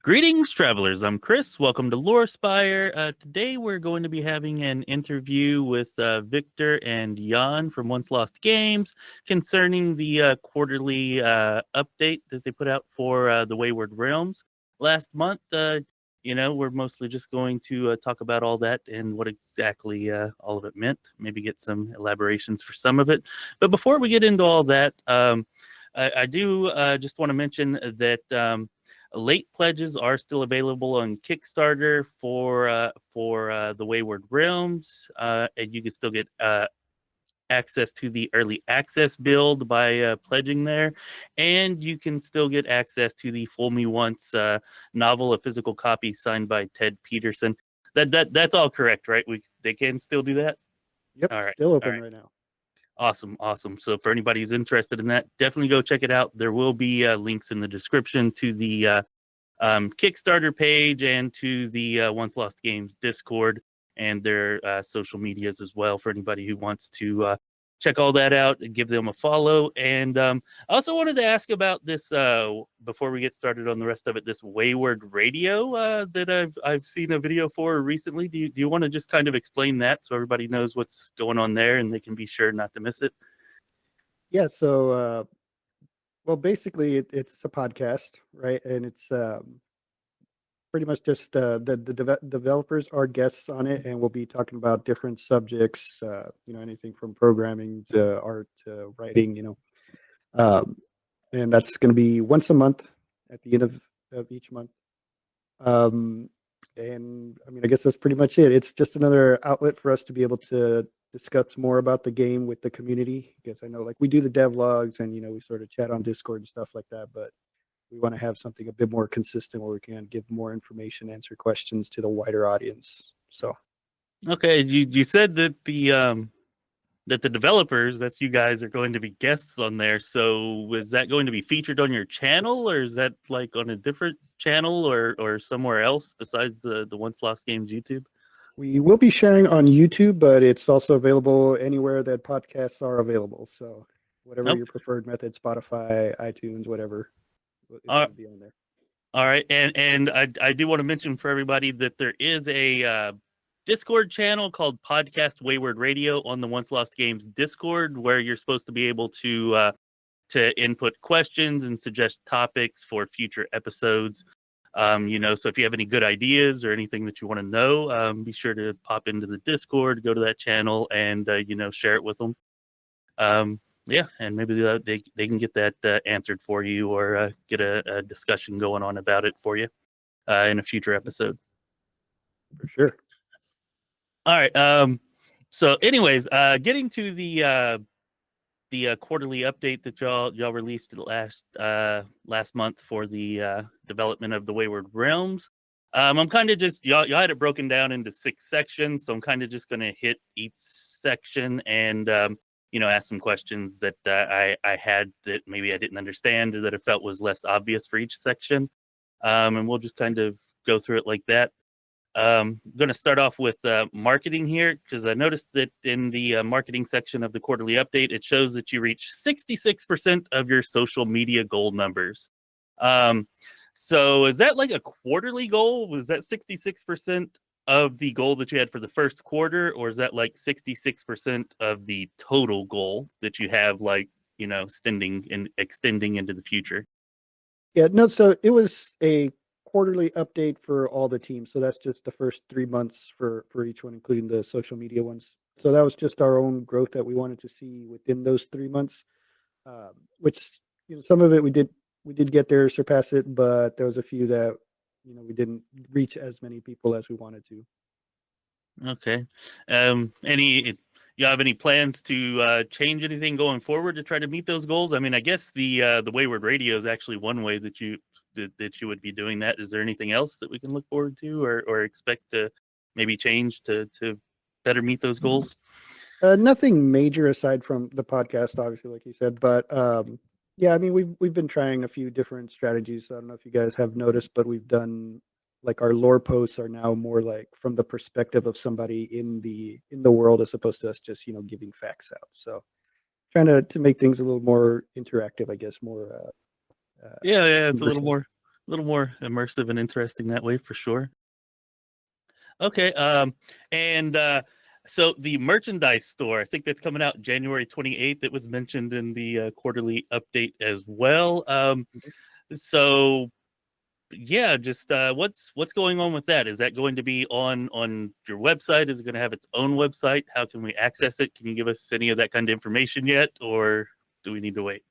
Greetings, travelers. I'm Chris. Welcome to Lorespire. Today we're going to be having an interview with Victor and Jan from Once Lost Games concerning the quarterly update that they put out for the Wayward Realms last month. We're mostly just going to talk about all that and what exactly all of it meant, maybe get some elaborations for some of it. But before we get into all that, I do just want to mention that late pledges are still available on Kickstarter for the Wayward Realms, and you can still get access to the early access build by pledging there, and you can still get access to the Fool Me Once novel, a physical copy signed by Ted Peterson. That's all correct, right? They can still do that. Yep, All right, still open right now. Awesome. So for anybody who's interested in that, definitely go check it out. There will be links in the description to the Kickstarter page and to the Once Lost Games Discord and their social medias as well for anybody who wants to check all that out and give them a follow. And I also wanted to ask about this before we get started on the rest of it. This Wayward Radio that I've seen a video for recently. Do you want to just kind of explain that so everybody knows what's going on there and they can be sure not to miss it? Yeah. So, well, basically, it's a podcast, right? And it's pretty much just the developers are guests on it, and we'll be talking about different subjects. Anything from programming to art to writing. And that's going to be once a month at the end of each month. And I mean, I guess that's pretty much it. It's just another outlet for us to be able to discuss more about the game with the community. Because I know, like, we do the devlogs and we sort of chat on Discord and stuff like that, but we want to have something a bit more consistent where we can give more information, answer questions to the wider audience. So, okay, you said that the developers, that's you guys, are going to be guests on there. So is that going to be featured on your channel, or is that like on a different channel or somewhere else besides the Once Lost Games YouTube? we will be sharing on YouTube, but it's also available anywhere that podcasts are available. So whatever your preferred method, Spotify, iTunes, whatever, it's going to be on there. All right, and I do want to mention for everybody that there is a Discord channel called Podcast Wayward Radio on the Once Lost Games Discord, where you're supposed to be able to input questions and suggest topics for future episodes. So if you have any good ideas or anything that you want to know, be sure to pop into the Discord, go to that channel, and share it with them. And maybe they can get that answered for you, or get a discussion going on about it for you in a future episode. For sure. All right. So anyways, getting to the quarterly update that y'all released last month for the development of the Wayward Realms. I'm kind of just y'all had it broken down into 6 sections, so I'm kind of just going to hit each section and ask some questions that I had that maybe I didn't understand or that I felt was less obvious for each section, and we'll just kind of go through it like that. I'm going to start off with marketing here, because I noticed that in the marketing section of the quarterly update, it shows that you reach 66% of your social media goal numbers. So is that like a quarterly goal? Was that 66% of the goal that you had for the first quarter, or is that like 66% of the total goal that you have, like, extending into the future? Yeah, no, so it was a quarterly update for all the teams. So that's just the first 3 months for each one, including the social media ones. So that was just our own growth that we wanted to see within those 3 months, which, some of it we did get there, surpass it, but there was a few that, we didn't reach as many people as we wanted to. Okay. You have any plans to change anything going forward to try to meet those goals? I mean, I guess the Wayward Radio is actually one way that you would be doing that. Is there anything else that we can look forward to or expect to maybe change to better meet those goals? Nothing major aside from the podcast, obviously, like you said, but yeah, I mean, we've been trying a few different strategies. I don't know if you guys have noticed, but we've done, like, our lore posts are now more like from the perspective of somebody in the world, as opposed to us just giving facts out. So trying to make things a little more interactive, I guess, more yeah, it's a little little more immersive and interesting that way for sure. Okay, and so the merchandise store, I think that's coming out January 28th. It was mentioned in the quarterly update as well. So yeah, just what's going on with that? Is that going to be on your website? Is it going to have its own website? How can we access it? Can you give us any of that kind of information yet, or do we need to wait?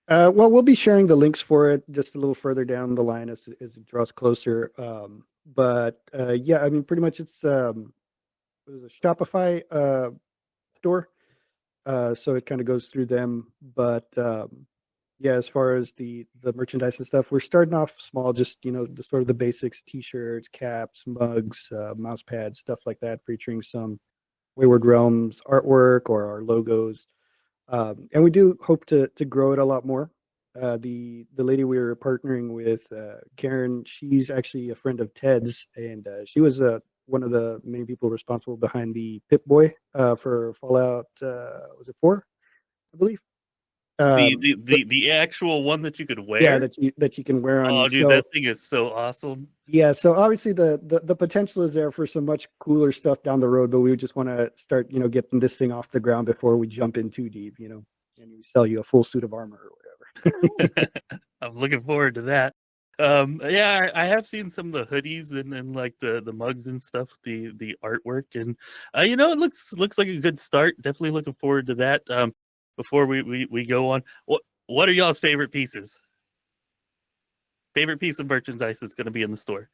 Well, we'll be sharing the links for it just a little further down the line as it draws closer. But yeah, I mean, pretty much it's what is it, Shopify store. So it kind of goes through them. But yeah, as far as the merchandise and stuff, we're starting off small, just the sort of the basics: t-shirts, caps, mugs, mouse pads, stuff like that, featuring some Wayward Realms artwork or our logos. And we do hope to grow it a lot more. The lady we were partnering with, Karen, she's actually a friend of Ted's, and she was one of the main people responsible behind the Pip-Boy for Fallout. Was it 4? I believe. The actual one that you could wear? Yeah, that you can wear on Oh, you. dude, that thing is so awesome. Yeah, so obviously the potential is there for some much cooler stuff down the road, but we just want to start, getting this thing off the ground before we jump in too deep, and we sell you a full suit of armor or whatever. I'm looking forward to that. Yeah, I have seen some of the hoodies and like the mugs and stuff, the artwork, and it looks like a good start. Definitely looking forward to that. Before we go on, what are y'all's favorite pieces? Favorite piece of merchandise that's going to be in the store?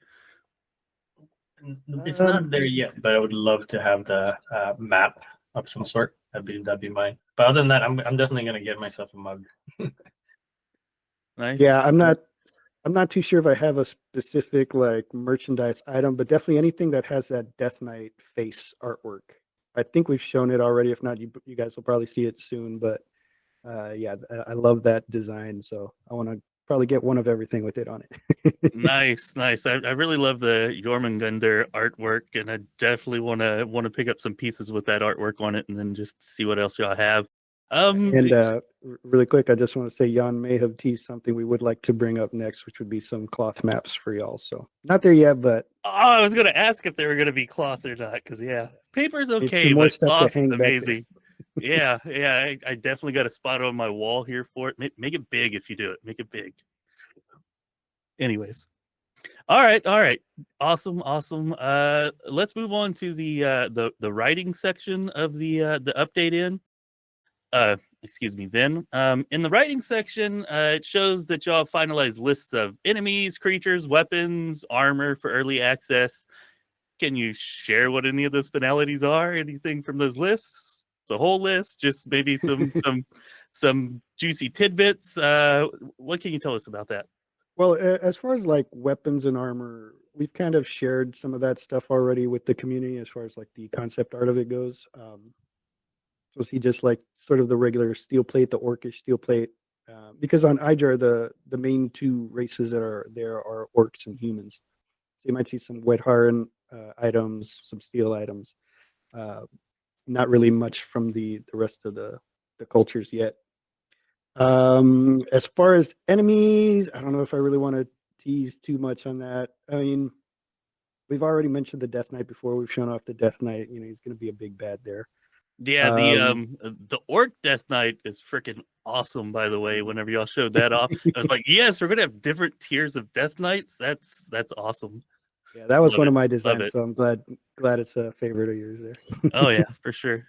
It's not there yet, but I would love to have the map of some sort. That'd be mine. But other than that, I'm definitely gonna get myself a mug. Nice. Yeah, I'm not too sure if I have a specific like merchandise item, but definitely anything that has that Death Knight face artwork. I think we've shown it already. If not, you guys will probably see it soon. But yeah, I love that design, so I want to probably get one of everything with it on it. Nice. I really love the Jormungandr artwork, and I definitely want to pick up some pieces with that artwork on it, and then just see what else y'all have. And really quick, I just want to say Jan may have teased something we would like to bring up next, which would be some cloth maps for y'all. So not there yet, but I was gonna ask if they were gonna be cloth or not, because yeah, paper's okay, more but stuff to cloth hang is back there. amazing. Yeah, I definitely got a spot on my wall here for it. Make it big if you do it. Make it big. Anyways, all right, awesome. Let's move on to the writing section of the update. Excuse me. Then, in the writing section, it shows that y'all finalized lists of enemies, creatures, weapons, armor for early access. Can you share what any of those finalities are? Anything from those lists? The whole list? Just maybe some juicy tidbits. What can you tell us about that? Well, as far as like weapons and armor, we've kind of shared some of that stuff already with the community as far as like the concept art of it goes. So see just like sort of the regular steel plate, the orcish steel plate, because on Ijar the main two races that are there are orcs and humans. So you might see some wet harn items, some steel items. Not really much from the rest of the cultures yet. As far as enemies, I don't know if I really want to tease too much on that. I mean, we've already mentioned the Death Knight before. We've shown off the Death Knight. He's going to be a big bad there. Yeah, the Orc Death Knight is freaking awesome, by the way. Whenever y'all showed that off, I was like, yes, we're gonna have different tiers of Death Knights. That's awesome. Yeah, that was Love one it. of my Love designs, it. so I'm glad it's a favorite of yours there. Oh yeah, for sure.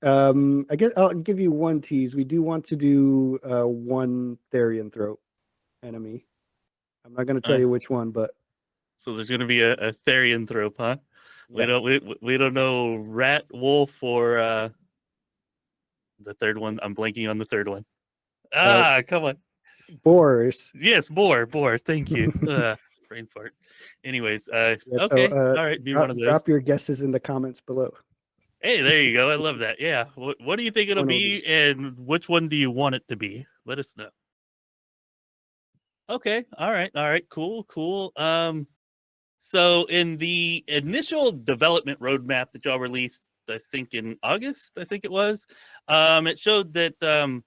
I guess I'll give you one tease. We do want to do one Therian throat enemy. I'm not going to tell you which one, but so there's going to be a Therian thrope, huh? Yeah. We don't know rat, wolf, or the third one. I'm blanking on the third one. Come on. Boars. Yes, boar. Thank you. Brain fart. Anyways, Yeah, okay. so, All right, be one of those. Drop your guesses in the comments below. Hey, there you go. I love that. Yeah. What do you think it'll be, and which one do you want it to be? Let us know. Okay. All right. Cool. So in the initial development roadmap that y'all released, I think in August, it was, it showed that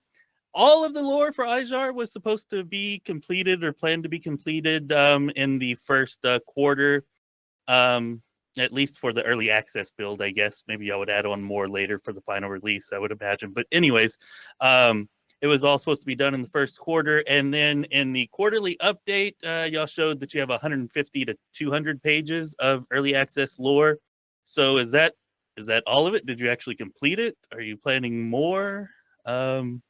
all of the lore for Ijar was supposed to be completed or planned to be completed in the first quarter, at least for the early access build, I guess. Maybe I would add on more later for the final release, I would imagine. But anyways, it was all supposed to be done in the first quarter. And then in the quarterly update, y'all showed that you have 150 to 200 pages of early access lore. So is that all of it? Did you actually complete it? Are you planning more? Well,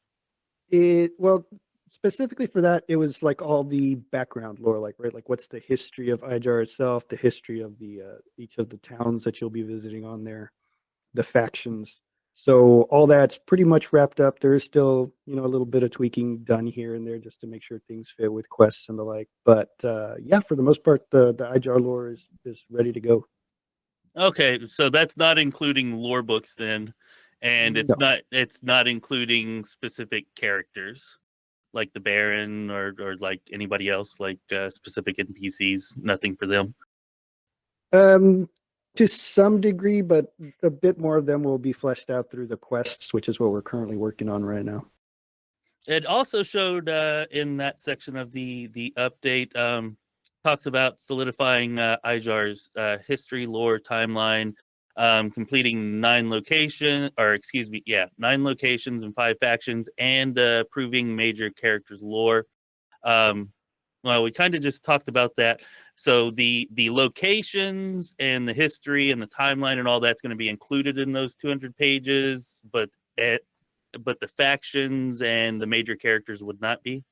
specifically for that, it was like all the background lore, like what's the history of Ijar itself, the history of the each of the towns that you'll be visiting on there, the factions. So all that's pretty much wrapped up. There is still, a little bit of tweaking done here and there just to make sure things fit with quests and the like. But yeah, for the most part, the Ijar lore is ready to go. Okay, so that's not including lore books then, and it's not including specific characters like the Baron or like anybody else, like specific NPCs. Nothing for them. To some degree, but a bit more of them will be fleshed out through the quests, which is what we're currently working on right now. It also showed in that section of the update, talks about solidifying Ijar's history, lore, timeline, completing 9 locations and 5 factions, and proving major characters' lore. Well, we kind of just talked about that. So the locations and the history and the timeline and all that's going to be included in those 200 pages, but the factions and the major characters would not be.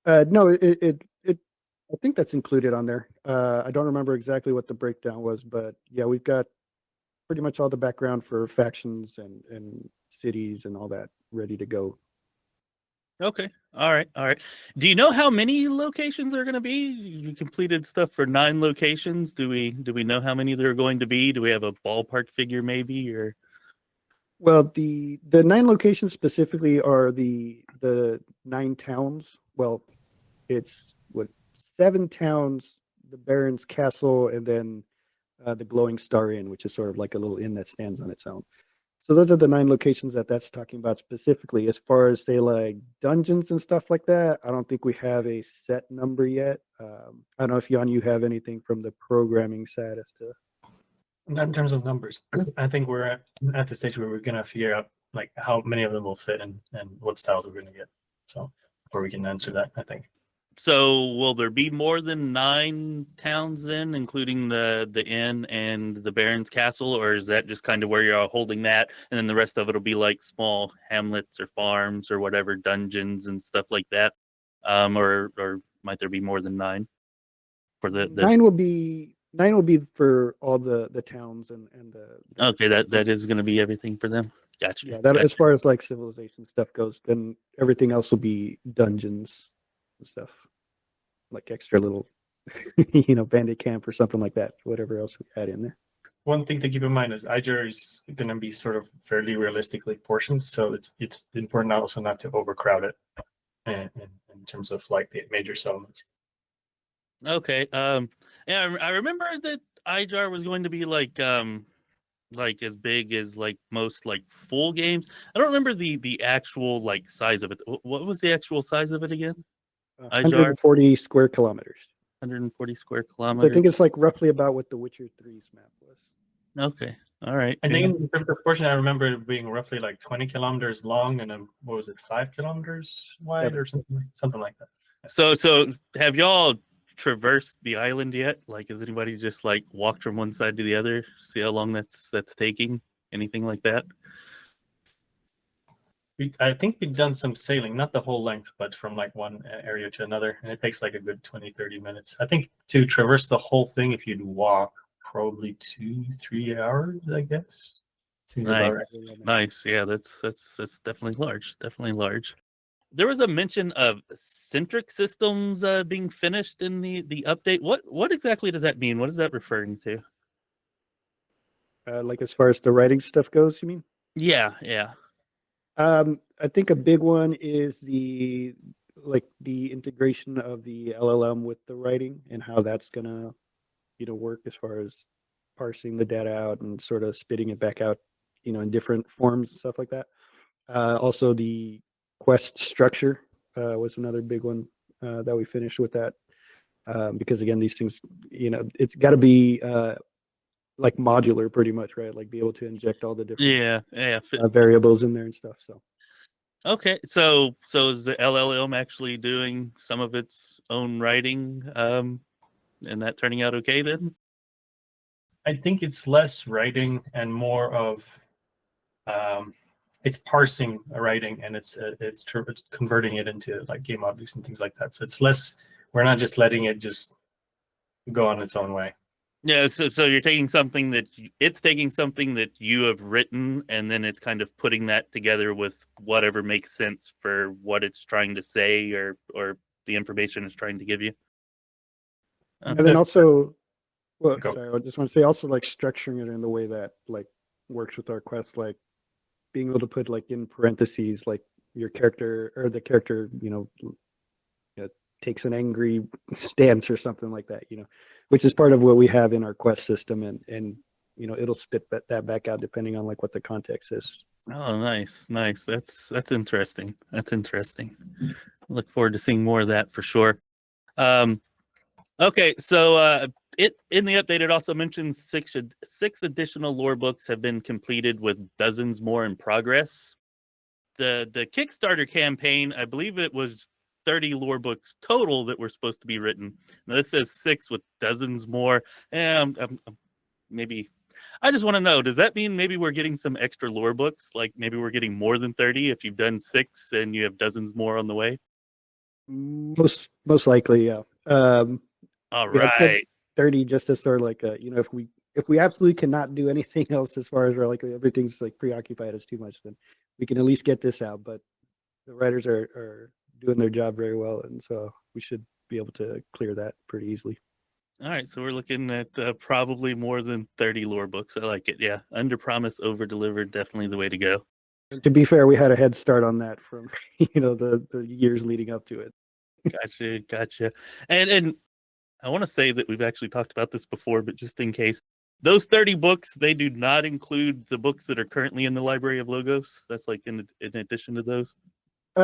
No, I think that's included on there. I don't remember exactly what the breakdown was, but yeah, we've got pretty much all the background for factions and cities and all that ready to go. Okay. All right. Do you know how many locations there are going to be? You completed stuff for 9 locations. Do we know how many there are going to be? Do we have a ballpark figure maybe, or? Well, the 9 locations specifically are the 9 towns. Well, it's 7 towns, the Baron's Castle, and then the Glowing Star Inn, which is sort of like a little inn that stands on its own. So those are the 9 locations that's talking about specifically. As far as say like dungeons and stuff like that, I don't think we have a set number yet. I don't know if Jan, you have anything from the programming side as to. Not in terms of numbers. I think we're at the stage where we're gonna figure out like how many of them will fit and what styles we're gonna get. So before we can answer that, I think. So will there be more than 9 towns then, including the inn and the Baron's Castle, or is that just kind of where you're holding that, and then the rest of it will be like small hamlets or farms or whatever, dungeons and stuff like that, or might there be more than 9 for the 9 will be for all the towns and the. Okay, that is going to be everything for them. Gotcha. Yeah, that as far as like civilization stuff goes, then everything else will be dungeons and stuff, like extra little, bandit camp or something like that. Whatever else we add in there. One thing to keep in mind is Ijar is going to be sort of fairly realistically portioned, so it's important also not to overcrowd it in terms of like the major settlements. Okay. Yeah, I remember that Ijar was going to be like as big as like most like full games. I don't remember the actual like size of it. What was the actual size of it again? 140 square kilometers. 140 square kilometers. I think it's like roughly about what the Witcher 3's map was. Okay. All right. I think in terms of portion, I remember it being roughly like 20 kilometers long and then, what was it, 5 kilometers wide 7. or something like that. So have y'all traversed the island yet? Like, has anybody just like walked from one side to the other? See how long that's taking? Anything like that? I think we've done some sailing, not the whole length, but from like one area to another, and it takes like a good 20-30 minutes. I think to traverse the whole thing, if you'd walk, probably 2-3 hours, I guess. Seems about right. Nice. Yeah, that's definitely large. Definitely large. There was a mention of centric systems being finished in the update. What exactly does that mean? What is that referring to? Like as far as the writing stuff goes, you mean? Yeah. I think a big one is the integration of the LLM with the writing and how that's gonna, work as far as parsing the data out and sort of spitting it back out, in different forms and stuff like that. Also, the quest structure was another big one that we finished with that. Because again, these things, it's got to be like modular, pretty much, right? Like be able to inject all the different variables in there and stuff. So. Okay, so is the LLM actually doing some of its own writing, and that turning out okay then? I think it's less writing and more of it's parsing a writing, and it's converting it into like game objects and things like that. So it's less. We're not just letting it just go on its own way. Yeah, so you're taking something that it's taking something that you have written, and then it's kind of putting that together with whatever makes sense for what it's trying to say or the information it's trying to give you. And then also, well, sorry, I just want to say also like structuring it in the way that like works with our quests, like being able to put like in parentheses like your character or the character, takes an angry stance or something like that, which is part of what we have in our quest system, and it'll spit that back out depending on like what the context is. Oh, nice. That's interesting. Look forward to seeing more of that for sure. Okay, so it in the update it also mentions six additional lore books have been completed with dozens more in progress. The Kickstarter campaign, I believe it was 30 lore books total that were supposed to be written. Now this says 6 with dozens more. And maybe I just want to know, does that mean maybe we're getting some extra lore books? Like maybe we're getting more than 30 if you've done 6 and you have dozens more on the way? Most likely, yeah. All right. 30 just as sort of like if we absolutely cannot do anything else as far as we're like everything's like preoccupied us too much, then we can at least get this out. But the writers are doing their job very well, and so we should be able to clear that pretty easily. All right, so we're looking at probably more than 30 lore books. I like it. Yeah, under promise, over deliver, definitely the way to go. And to be fair, we had a head start on that from the years leading up to it. Gotcha. And I want to say that we've actually talked about this before, but just in case, those 30 books, they do not include the books that are currently in the Library of Logos. That's like in addition to those.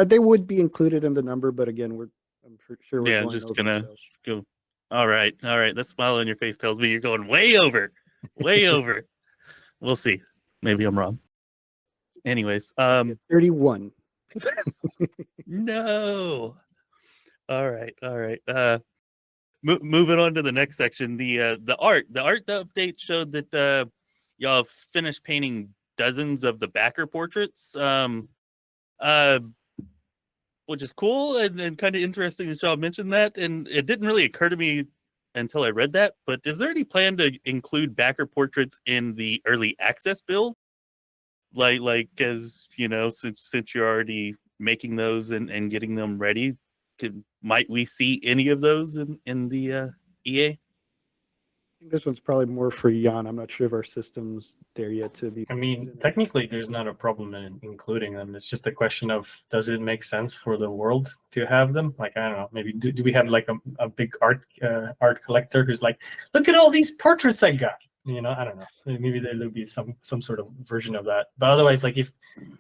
They would be included in the number, but again, I'm sure we're going just gonna go. All right. That smile on your face tells me you're going way over. We'll see. Maybe I'm wrong. Anyways, 31. No. All right. Moving on to the next section, the art update showed that y'all finished painting dozens of the backer portraits, which is cool and kind of interesting that y'all mentioned that. And it didn't really occur to me until I read that. But is there any plan to include backer portraits in the early access build? Like as since you're already making those and getting them ready, might we see any of those in the EA? I think this one's probably more for Jan. I'm not sure if our system's there yet to be. I mean, technically, there's not a problem in including them. It's just a question of, does it make sense for the world to have them? Like, I don't know, maybe do we have like a big art collector who's like, look at all these portraits I got? I don't know. Maybe there'll be some sort of version of that. But otherwise, like, if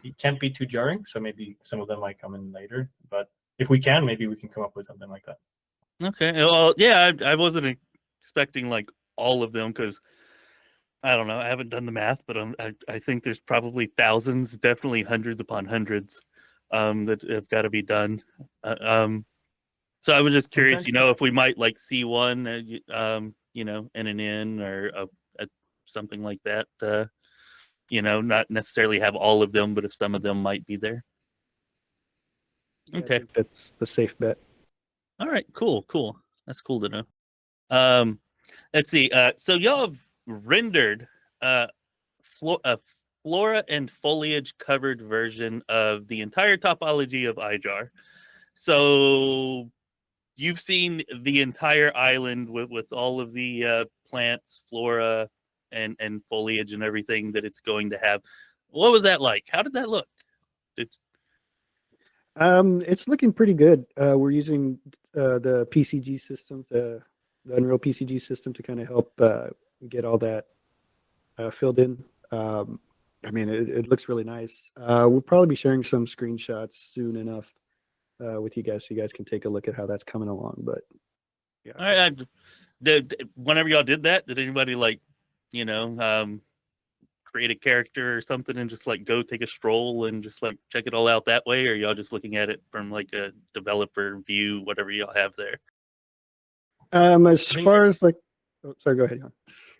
it can't be too jarring, so maybe some of them might come in later. But if we can, maybe we can come up with something like that. Okay. Well, yeah, I wasn't expecting like all of them because I don't know. I haven't done the math, but I think there's probably thousands, definitely hundreds upon hundreds that have got to be done. So I was just curious, if we might like see one, in an inn or something like that. Not necessarily have all of them, but if some of them might be there. Yeah, okay, I think that's the safe bet. All right, cool. That's cool to know. Let's see. So y'all have rendered a flora and foliage covered version of the entire topology of Ijar. So you've seen the entire island with all of the plants, flora, and foliage and everything that it's going to have. What was that like? How did that look? It's looking pretty good. We're using the PCG system, the Unreal PCG system, to kind of help get all that filled in. I mean, it looks really nice. We'll probably be sharing some screenshots soon enough with you guys, so you guys can take a look at how that's coming along. But yeah, All right. Whenever y'all did that, did anybody like, create a character or something and just like go take a stroll and just like check it all out that way, or y'all just looking at it from like a developer view, whatever y'all have there? as far as like, oh, sorry, go ahead. Jan.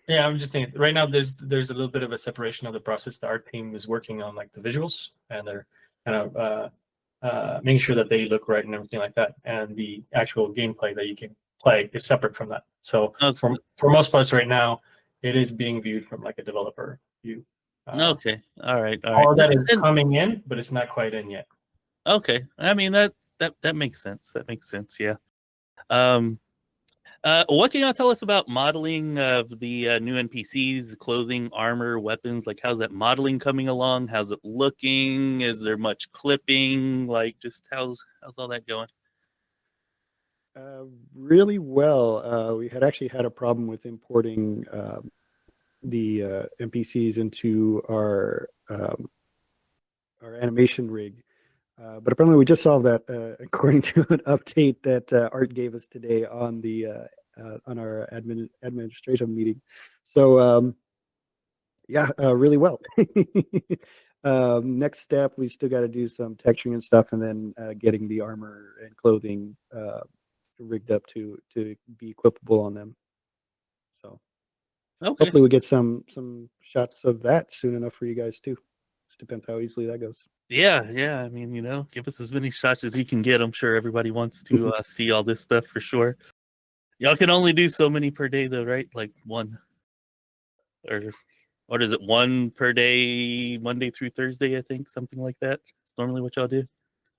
Yeah, I'm just saying. Right now, there's a little bit of a separation of the process. The art team is working on like the visuals, and they're kind of making sure that they look right and everything like that. And the actual gameplay that you can play is separate from that. So Okay. for most parts, right now, it is being viewed from like a developer view. Okay. All right. All that is coming in, but it's not quite in yet. Okay. I mean that makes sense. That makes sense. Yeah. What can y'all tell us about modeling of the new NPCs, the clothing, armor, weapons? Like, how's that modeling coming along? How's it looking? Is there much clipping? Like, just how's all that going? Really well. We had actually had a problem with importing the NPCs into our animation rig. But apparently we just solved that according to an update that Art gave us today on the on our administration meeting. So yeah, really well. Next step, we still got to do some texturing and stuff, and then getting the armor and clothing rigged up to be equipable on them. So Okay. hopefully we get some shots of that soon enough for you guys too. Just depends how easily that goes. Yeah. I mean, give us as many shots as you can get. I'm sure everybody wants to see all this stuff for sure. Y'all can only do so many per day, though, right? Like one, or what is it? One per day, Monday through Thursday, I think, something like that. It's normally what y'all do.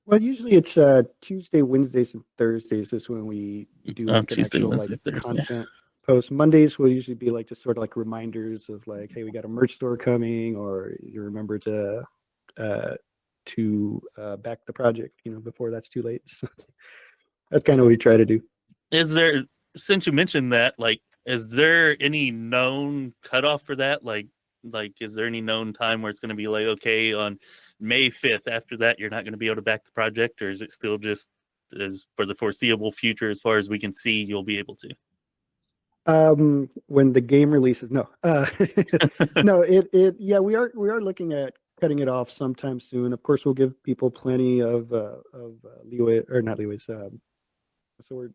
Well, usually it's Tuesday, Wednesdays, and Thursdays is when we do like Tuesday, an actual Wednesday, like Thursday. content post. Mondays will usually be like just sort of like reminders of like, hey, we got a merch store coming, or you remember to back the project, before that's too late. So that's kind of what we try to do. Is there, since you mentioned that, like, is there any known cutoff for that? Like, is there any known time where it's going to be like, okay, on May 5th, after that, you're not going to be able to back the project, or is it still just as for the foreseeable future, as far as we can see, you'll be able to? When the game releases, no, no, yeah, we are looking at cutting it off sometime soon. Of course, we'll give people plenty of leeway, or not leeway, what's the word?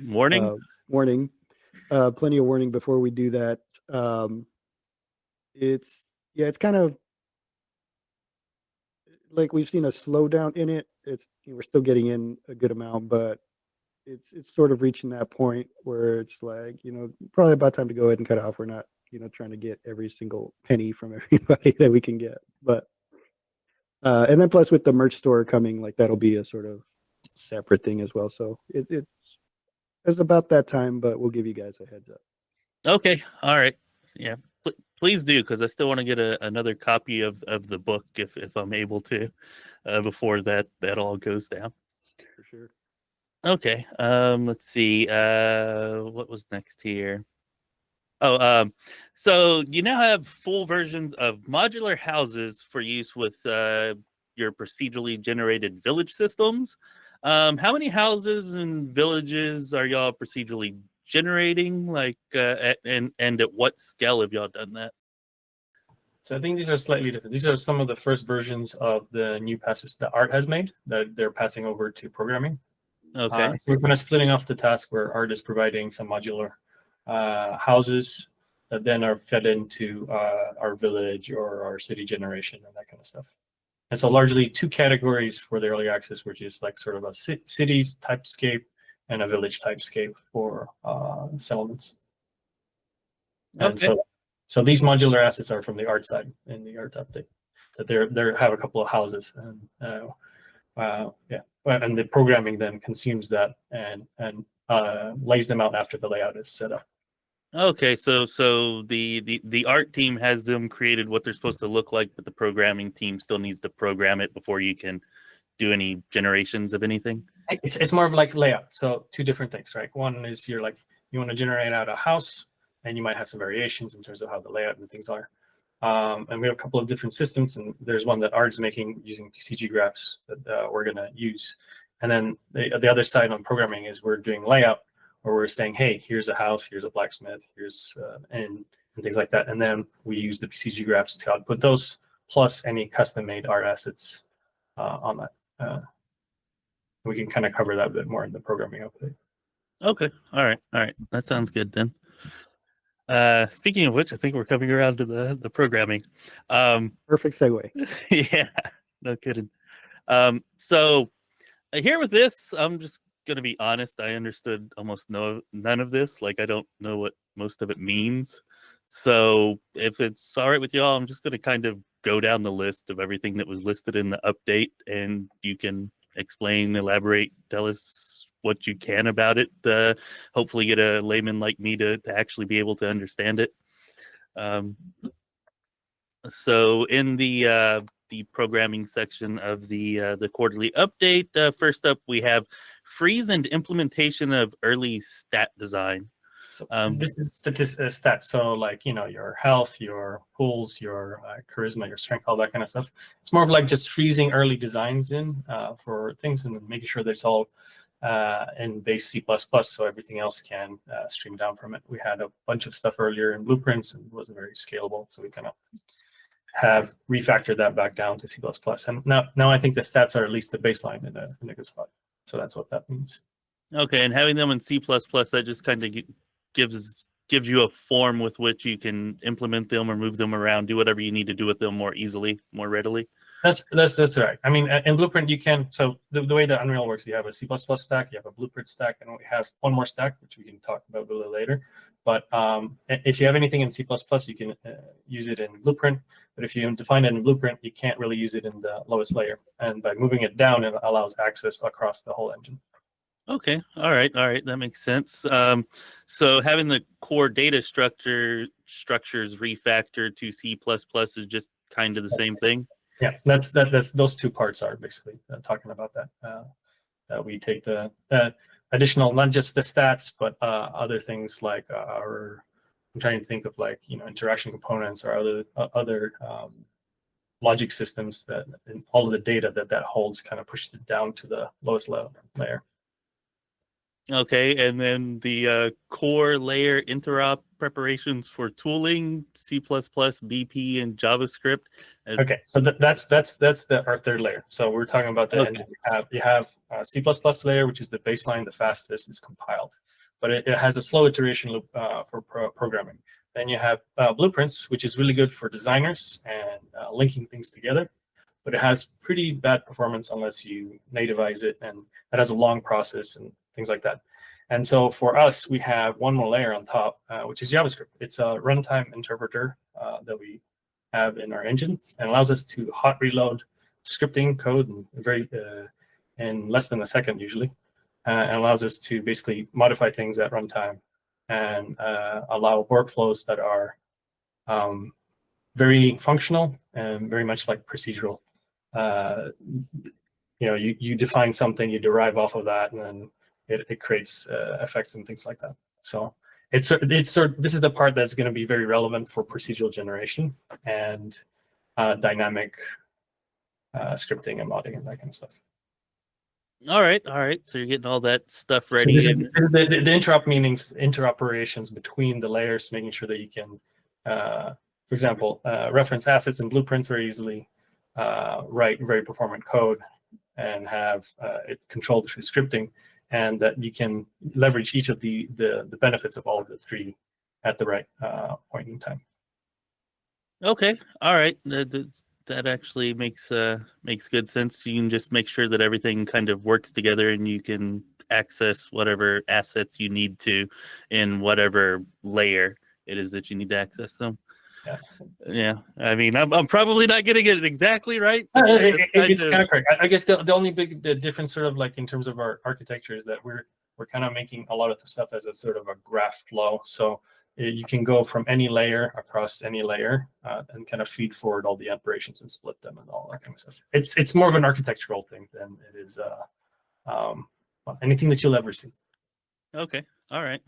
Warning? Warning. Plenty of warning before we do that. It's kind of like we've seen a slowdown in it. We're still getting in a good amount, but it's sort of reaching that point where it's like, probably about time to go ahead and cut it off. We're not, trying to get every single penny from everybody that we can get. But and then plus with the merch store coming, like that'll be a sort of separate thing as well. So it's about that time, but we'll give you guys a heads up. Okay. All right. Yeah. Please do, because I still want to get another copy of the book if I'm able to before that all goes down. For sure. Okay. Let's see. What was next here? Oh, so you now have full versions of modular houses for use with your procedurally generated village systems. How many houses and villages are y'all procedurally generating? Like, and at what scale have y'all done that? So I think these are slightly different. These are some of the first versions of the new passes that Art has made that they're passing over to programming. Okay. So we're kind of splitting off the task where Art is providing some modular houses that then are fed into our village or our city generation and that kind of stuff. And so largely two categories for the early access, which is like sort of a cities typescape and a village typescape for settlements. And so these modular assets are from the Art side in the Art update. That they have a couple of houses, and and the programming then consumes that and lays them out after the layout is set up. Okay, so the art team has them created what they're supposed to look like, but the programming team still needs to program it before you can do any generations of anything. It's more of like layout. So two different things, right? One is you want to generate out a house, and you might have some variations in terms of how the layout and things are. And we have a couple of different systems, and there's one that Art's making using PCG graphs that we're going to use. And then the other side on programming is we're doing layout, where we're saying, hey, here's a house, here's a blacksmith, here's and things like that. And then we use the PCG graphs to output those, plus any custom-made art assets on that. We can kind of cover that a bit more in the programming update. Okay. All right. That sounds good then. Speaking of which, I think we're coming around to the programming. Perfect segue. Yeah, no kidding. So here with this, I'm just gonna be honest. I understood almost none of this. Like, I don't know what most of it means. So if it's all right with y'all, I'm just gonna kind of go down the list of everything that was listed in the update, and you can explain, elaborate, tell us what you can about it. Hopefully get a layman like me to actually be able to understand it. So in the programming section of the quarterly update, first up we have freeze and implementation of early stat design. So this is stats. So like, you know, your health, your pulls, your charisma, your strength, all that kind of stuff. It's more of like just freezing early designs in for things and making sure that it's all in base C++, so everything else can stream down from it. We had a bunch of stuff earlier in blueprints and it wasn't very scalable, so we kind of have refactored that back down to C++. And now I think the stats are at least the baseline in a good spot. So that's what that means. Okay, and having them in C++, that just kind of gives you a form with which you can implement them or move them around, do whatever you need to do with them more easily, more readily. That's right. I mean, in Blueprint, you can, so the way that Unreal works, you have a C++ stack, you have a Blueprint stack, and we have one more stack, which we can talk about a little later. But if you have anything in C++, you can use it in Blueprint. But if you define it in Blueprint, you can't really use it in the lowest layer. And by moving it down, it allows access across the whole engine. Okay, all right, that makes sense. So having the core data structures refactored to C++ is just kind of the same thing? Yeah, that's those two parts are basically talking about that. We take the additional, not just the stats, but other things like I'm trying to think of, like, you know, interaction components or other logic systems that, and all of the data that holds, kind of pushed it down to the lowest layer. Okay, and then the core layer interop preparations for tooling, C++, BP, and JavaScript. Okay, so that's our third layer. So we're talking about the engine. You have C++ layer, which is the baseline, the fastest, is compiled, but it has a slow iteration loop for programming. Then you have blueprints, which is really good for designers and linking things together, but it has pretty bad performance unless you nativize it, and that has a long process and things like that. And so for us, we have one more layer on top, which is JavaScript. It's a runtime interpreter that we have in our engine, and allows us to hot reload scripting code in less than a second usually, and allows us to basically modify things at runtime and allow workflows that are very functional and very much like procedural. You know, you define something, you derive off of that, and then it creates effects and things like that. So this is the part that's going to be very relevant for procedural generation and dynamic scripting and modding and that kind of stuff. All right. So you're getting all that stuff ready. So the interop meanings, interoperations between the layers, making sure that you can, for example, reference assets and blueprints very easily, write very performant code, and have it controlled through scripting, and that you can leverage each of the benefits of all of the three at the right point in time. Okay, all right. That actually makes good sense. You can just make sure that everything kind of works together, and you can access whatever assets you need to in whatever layer it is that you need to access them. Yeah. I mean, I'm probably not getting it exactly right. It's kind of correct. I guess the only big difference, sort of like in terms of our architecture, is that we're kind of making a lot of the stuff as a sort of a graph flow. So you can go from any layer across any layer and kind of feed forward all the operations and split them and all that kind of stuff. It's more of an architectural thing than it is anything that you'll ever see. Okay. All right.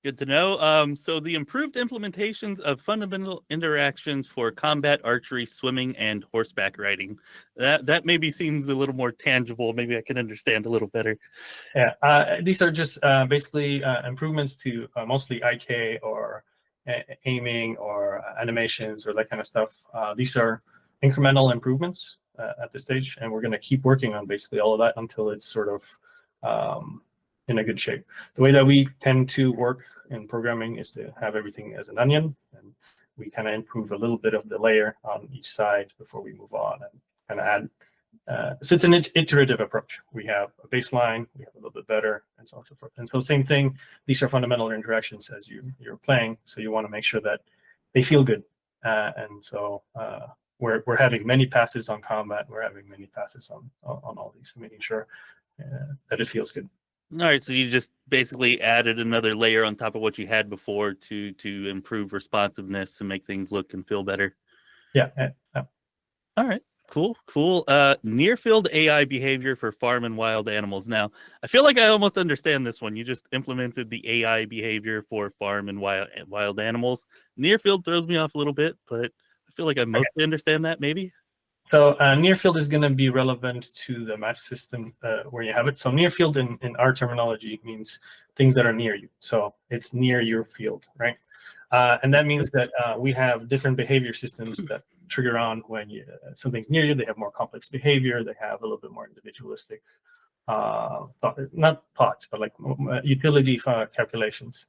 Good to know. So the improved implementations of fundamental interactions for combat, archery, swimming, and horseback riding. That maybe seems a little more tangible. Maybe I can understand a little better. Yeah, these are just basically improvements to mostly IK or aiming or animations or that kind of stuff. These are incremental improvements at this stage, and we're going to keep working on basically all of that until it's sort of in a good shape. The way that we tend to work in programming is to have everything as an onion, and we kind of improve a little bit of the layer on each side before we move on and kind of add. So it's an iterative approach. We have a baseline, we have a little bit better, and so on and so forth. And so same thing, these are fundamental interactions as you're playing, so you want to make sure that they feel good. And so we're having many passes on combat, we're having many passes on all these, making sure that it feels good. All right, so you just basically added another layer on top of what you had before to improve responsiveness and make things look and feel better. Yeah. All right, cool. Near field AI behavior for farm and wild animals. Now, I feel like I almost understand this one. You just implemented the AI behavior for farm and wild animals. Near field throws me off a little bit, but I feel like I mostly understand that, maybe. So near field is going to be relevant to the match system where you have it. So near field in our terminology means things that are near you. So it's near your field, right? And that means that we have different behavior systems that trigger on when something's near you. They have more complex behavior. They have a little bit more individualistic, not thoughts, but like utility calculations.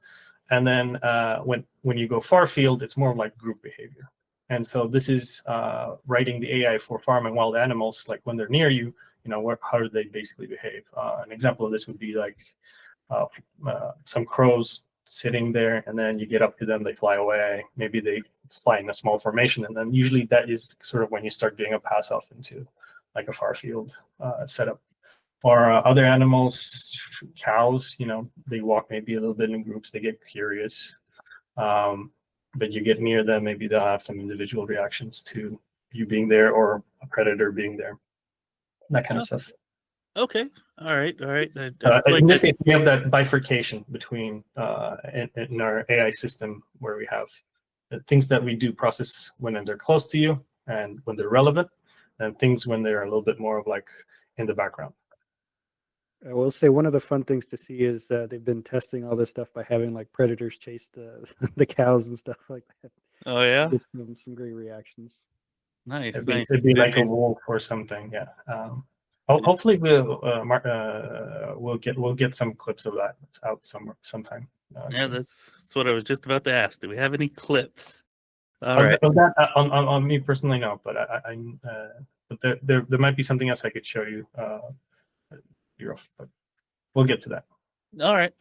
And then when you go far field, it's more like group behavior. And so this is writing the AI for farm and wild animals, like when they're near you, how do they basically behave? An example of this would be like some crows sitting there, and then you get up to them, they fly away. Maybe they fly in a small formation, and then usually that is sort of when you start doing a pass off into like a Farfield setup. Or other animals, cows, they walk maybe a little bit in groups, they get curious. But you get near them, maybe they'll have some individual reactions to you being there or a predator being there, that kind of stuff. Okay, all right. In this case, we have that bifurcation between in our AI system where we have the things that we do process when they're close to you and when they're relevant, and things when they're a little bit more of like in the background. I will say one of the fun things to see is they've been testing all this stuff by having like predators chase the cows and stuff like that. Oh yeah, it's some great reactions. Nice. It'd be like a wolf or something. Yeah. Hopefully we'll get some clips of that out sometime. Yeah, that's what I was just about to ask. Do we have any clips? All on, right. that, on me personally, no, but but there might be something else I could show you. But we'll get to that. All right.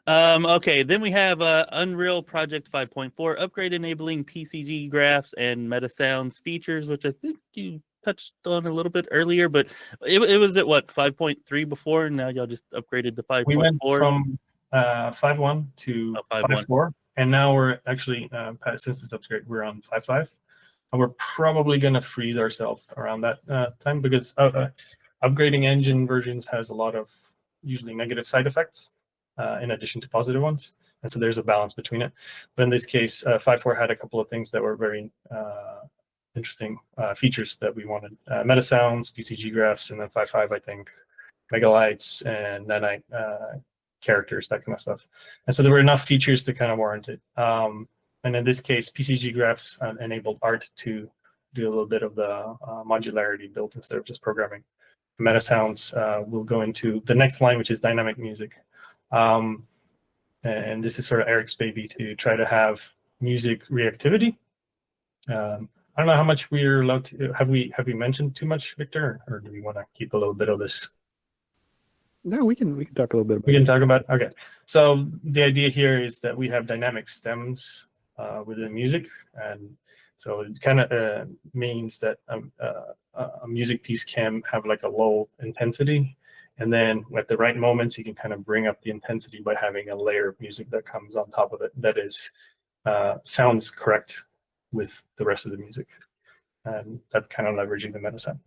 Okay, then we have Unreal Project 5.4 upgrade enabling PCG graphs and meta sounds features, which I think you touched on a little bit earlier, but it was at what, 5.3 before, and now y'all just upgraded to 5.4? We went from 5.1 to 5.4, and now we're actually, since this upgrade, we're on 5.5, and we're probably going to freeze ourselves around that time because upgrading engine versions has a lot of usually negative side effects in addition to positive ones. And so there's a balance between it. But in this case, 5.4 had a couple of things that were very interesting features that we wanted. Meta sounds, PCG graphs, and then 5.5, I think, megalites and nanite characters, that kind of stuff. And so there were enough features to kind of warrant it. And in this case, PCG graphs enabled art to do a little bit of the modularity built instead of just programming. Meta sounds will go into the next line, which is dynamic music. And this is sort of Eric's baby to try to have music reactivity. I don't know how much we're allowed to. Have we mentioned too much, Victor, or do we want to keep a little bit of this? No, we can talk a little bit about it. We can talk about, okay. So the idea here is that we have dynamic stems within music, and so it kind of means that a music piece can have like a low intensity, and then at the right moments, you can kind of bring up the intensity by having a layer of music that comes on top of it that is sounds correct with the rest of the music, and that's kind of leveraging the meta sound.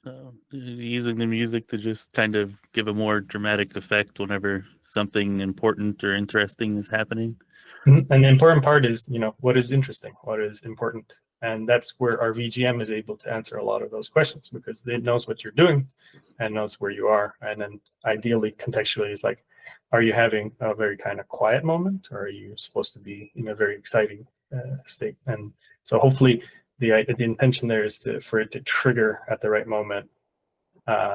So using the music to just kind of give a more dramatic effect whenever something important or interesting is happening. And the important part is, what is interesting, what is important. And that's where our VGM is able to answer a lot of those questions, because it knows what you're doing and knows where you are. And then ideally, contextually, is like, are you having a very kind of quiet moment, or are you supposed to be in a very exciting state? And so hopefully the intention there is for it to trigger at the right moment,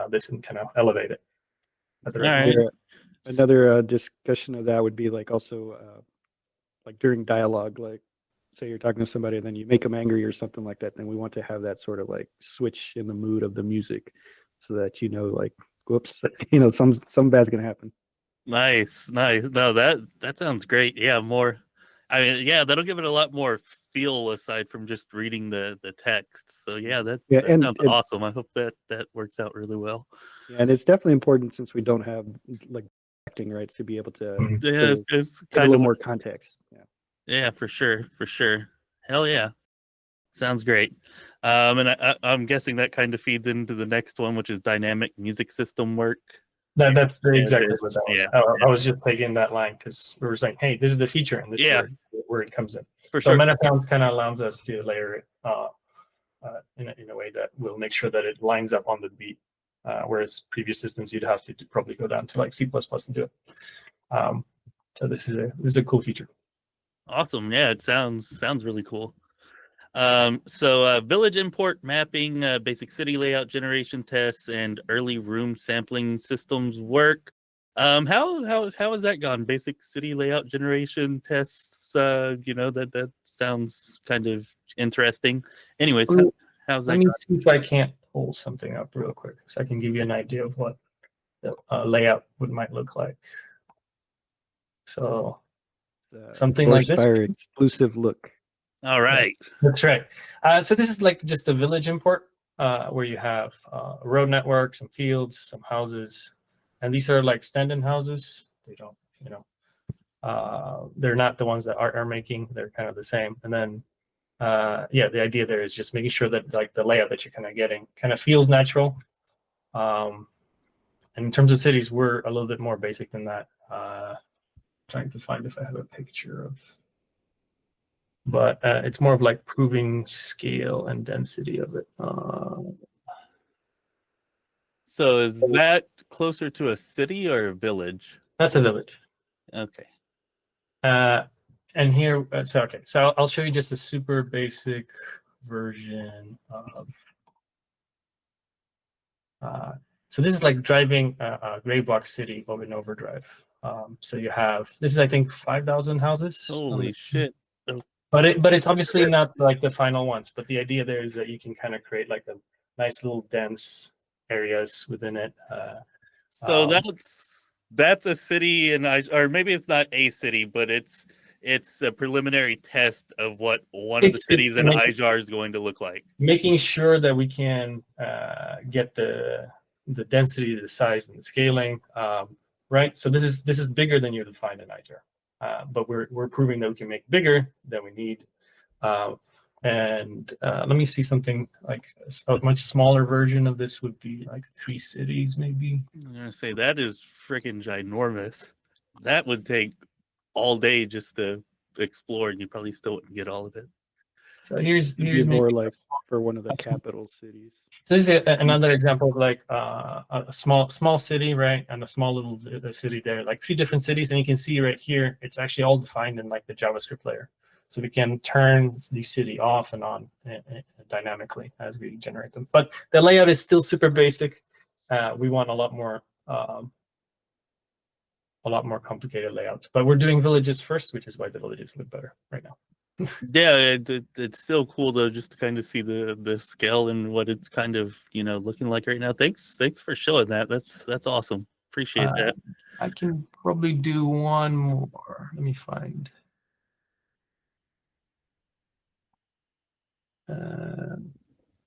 this and kind of elevate it at the right All right. moment. Another discussion of that would be like also like during dialogue, like say you're talking to somebody and then you make them angry or something like that, then we want to have that sort of like switch in the mood of the music so that like, whoops, some bad's gonna happen. Nice. No, that sounds great. Yeah, more. I mean, yeah, that'll give it a lot more feel aside from just reading the text. So yeah, that sounds awesome. I hope that works out really well. Yeah, and it's definitely important since we don't have like acting rights to be able to it's give a little more context. Yeah, for sure. Hell yeah. Sounds great. And I'm guessing that kind of feeds into the next one, which is dynamic music system work. That's exactly what that was. Yeah. I was just taking that line because we were saying, hey, this is the feature, and this is where it comes in. For so sure. Metasounds kind of allows us to layer it in a way that will make sure that it lines up on the beat. Whereas previous systems, you'd have to probably go down to like C++ to do it. So this is a cool feature. Awesome. Yeah, it sounds really cool. So village import mapping, basic city layout generation tests, and early room sampling systems work. How has that gone? Basic city layout generation tests. That sounds kind of interesting. Anyways, how's that? Let me see if I can't pull something up real quick, so I can give you an idea of what the layout might look like. So something like this. Lorespire exclusive look. All right. That's right. So this is like just a village import where you have road network, some fields, some houses, and these are like stand-in houses. They don't, they're not the ones that Art are making. They're kind of the same. And then, the idea there is just making sure that like the layout that you're kind of getting kind of feels natural. And in terms of cities, we're a little bit more basic than that. Trying to find if I have a picture of. But it's more of like proving scale and density of it. So is that closer to a city or a village? That's a village. Okay. And here, so I'll show you just a super basic version of. So this is like driving a gray box city in overdrive. So you have, this is I think 5,000 houses. Holy shit. But it's obviously not like the final ones. But the idea there is that you can kind of create like a nice little dense areas within it. So that's a city, or maybe it's not a city, but it's a preliminary test of what one of the cities in Ijar is going to look like. Making sure that we can get the density, the size, and the scaling right. So this is bigger than you would find in Ijar. But we're proving that we can make bigger than we need. And let me see something like a much smaller version of this would be like 3 cities, maybe. I'm going to say that is freaking ginormous. That would take all day just to explore, and you probably still wouldn't get all of it. So here's more like for one of the capital cities. So this is another example of like a small city, right, and a small little city there, like 3 different cities, and you can see right here it's actually all defined in like the JavaScript layer, so we can turn the city off and on dynamically as we generate them. But the layout is still super basic. We want a lot more complicated layouts, but we're doing villages first, which is why the villages look better right now. Yeah, it's still cool though, just to kind of see the scale and what it's kind of looking like right now. Thanks for showing that. That's awesome. Appreciate that. I can probably do one more. Let me find.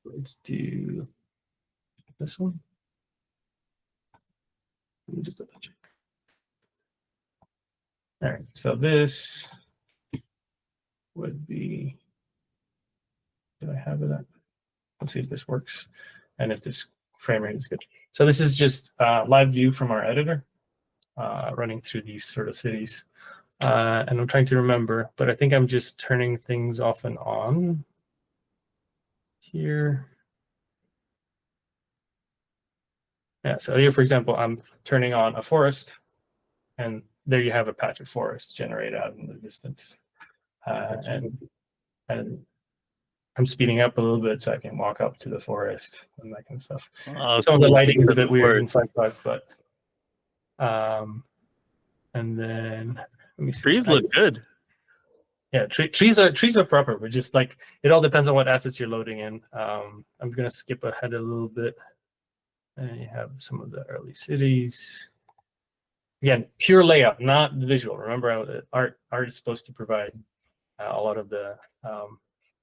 Let's do this one. Let me just double check. All right, so this would be, do I have it at? Let's see if this works and if this frame rate is good. So this is just live view from our editor, running through these sort of cities. And I'm trying to remember, but I think I'm just turning things off and on here. Yeah, so here, for example, I'm turning on a forest, and there you have a patch of forest generated out in the distance. And I'm speeding up a little bit so I can walk up to the forest and that kind of stuff. Oh, Some of the cool. lighting is a bit weird in Forest. 5.5, but and then let me see. Trees look good. Yeah, trees are proper, but just like it all depends on what assets you're loading in. I'm gonna skip ahead a little bit, and you have some of the early cities. Again, pure layout, not the visual. Remember, art is supposed to provide a lot of the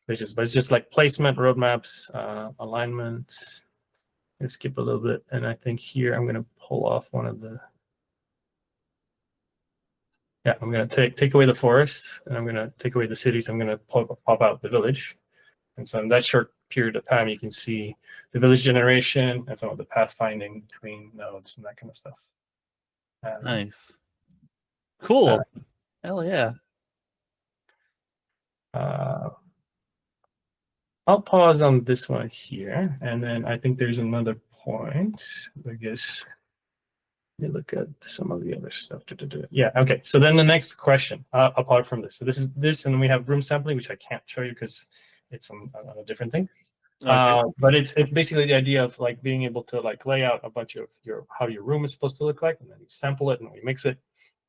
visuals, but it's just like placement, roadmaps, alignment. I'm gonna skip a little bit, and I think here I'm gonna pull off one of the. Yeah, I'm gonna take away the forest, and I'm gonna take away the cities. I'm gonna pop out the village, and so in that short period of time, you can see the village generation and some of the pathfinding between nodes and that kind of stuff. Nice. Cool. Hell yeah. I'll pause on this one here, and then I think there's another point. I guess. Let me look at some of the other stuff. Yeah, okay. So then the next question, apart from this. So this is this, and then we have room sampling, which I can't show you because it's on a different thing. Okay. But it's basically the idea of like being able to like lay out a bunch of how your room is supposed to look like, and then you sample it and we mix it,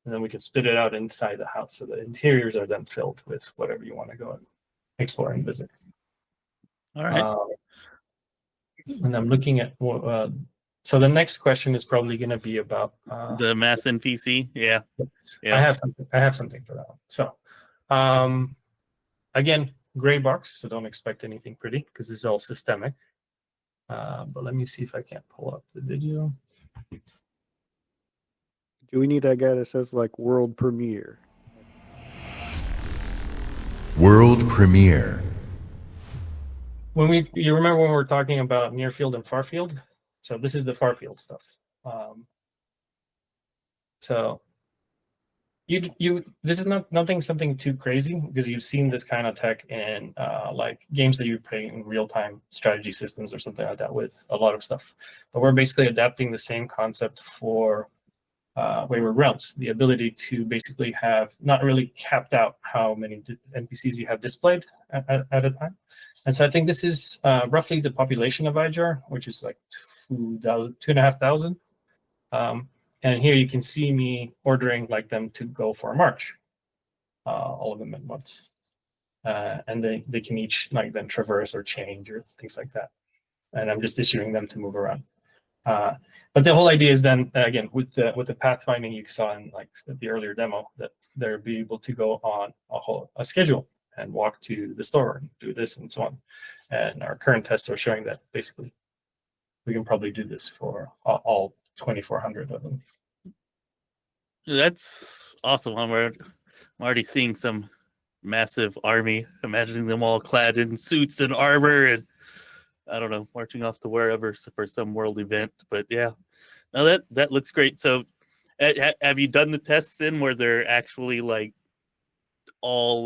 and then we can spit it out inside the house. So the interiors are then filled with whatever you want to go and explore and visit. All right. And I'm looking at so the next question is probably going to be about The mass NPC. Yeah. I have something for that one. So again, gray box, so don't expect anything pretty because this is all systemic. But let me see if I can't pull up the video. Do we need that guy that says like world premiere? World Premiere. You remember when we were talking about near field and far field? So this is the Farfield stuff. So this is nothing something too crazy because you've seen this kind of tech in like games that you're playing in real-time strategy systems or something like that with a lot of stuff. But we're basically adapting the same concept for Wayward Realms, the ability to basically have not really capped out how many NPCs you have displayed at a time. And so I think this is roughly the population of IJAR, which is like 2,500. And here you can see me ordering like them to go for a march, all of them at once. And they can each like then traverse or change or things like that. And I'm just issuing them to move around. But the whole idea is then again with the pathfinding you saw in like the earlier demo that they'll be able to go on a schedule and walk to the store and do this and so on. And our current tests are showing that basically we can probably do this for all 2,400 of them. That's awesome. I'm already seeing some massive army, imagining them all clad in suits and armor and I don't know, marching off to wherever for some world event. But yeah, no, that looks great. So have you done the tests then where they're actually like all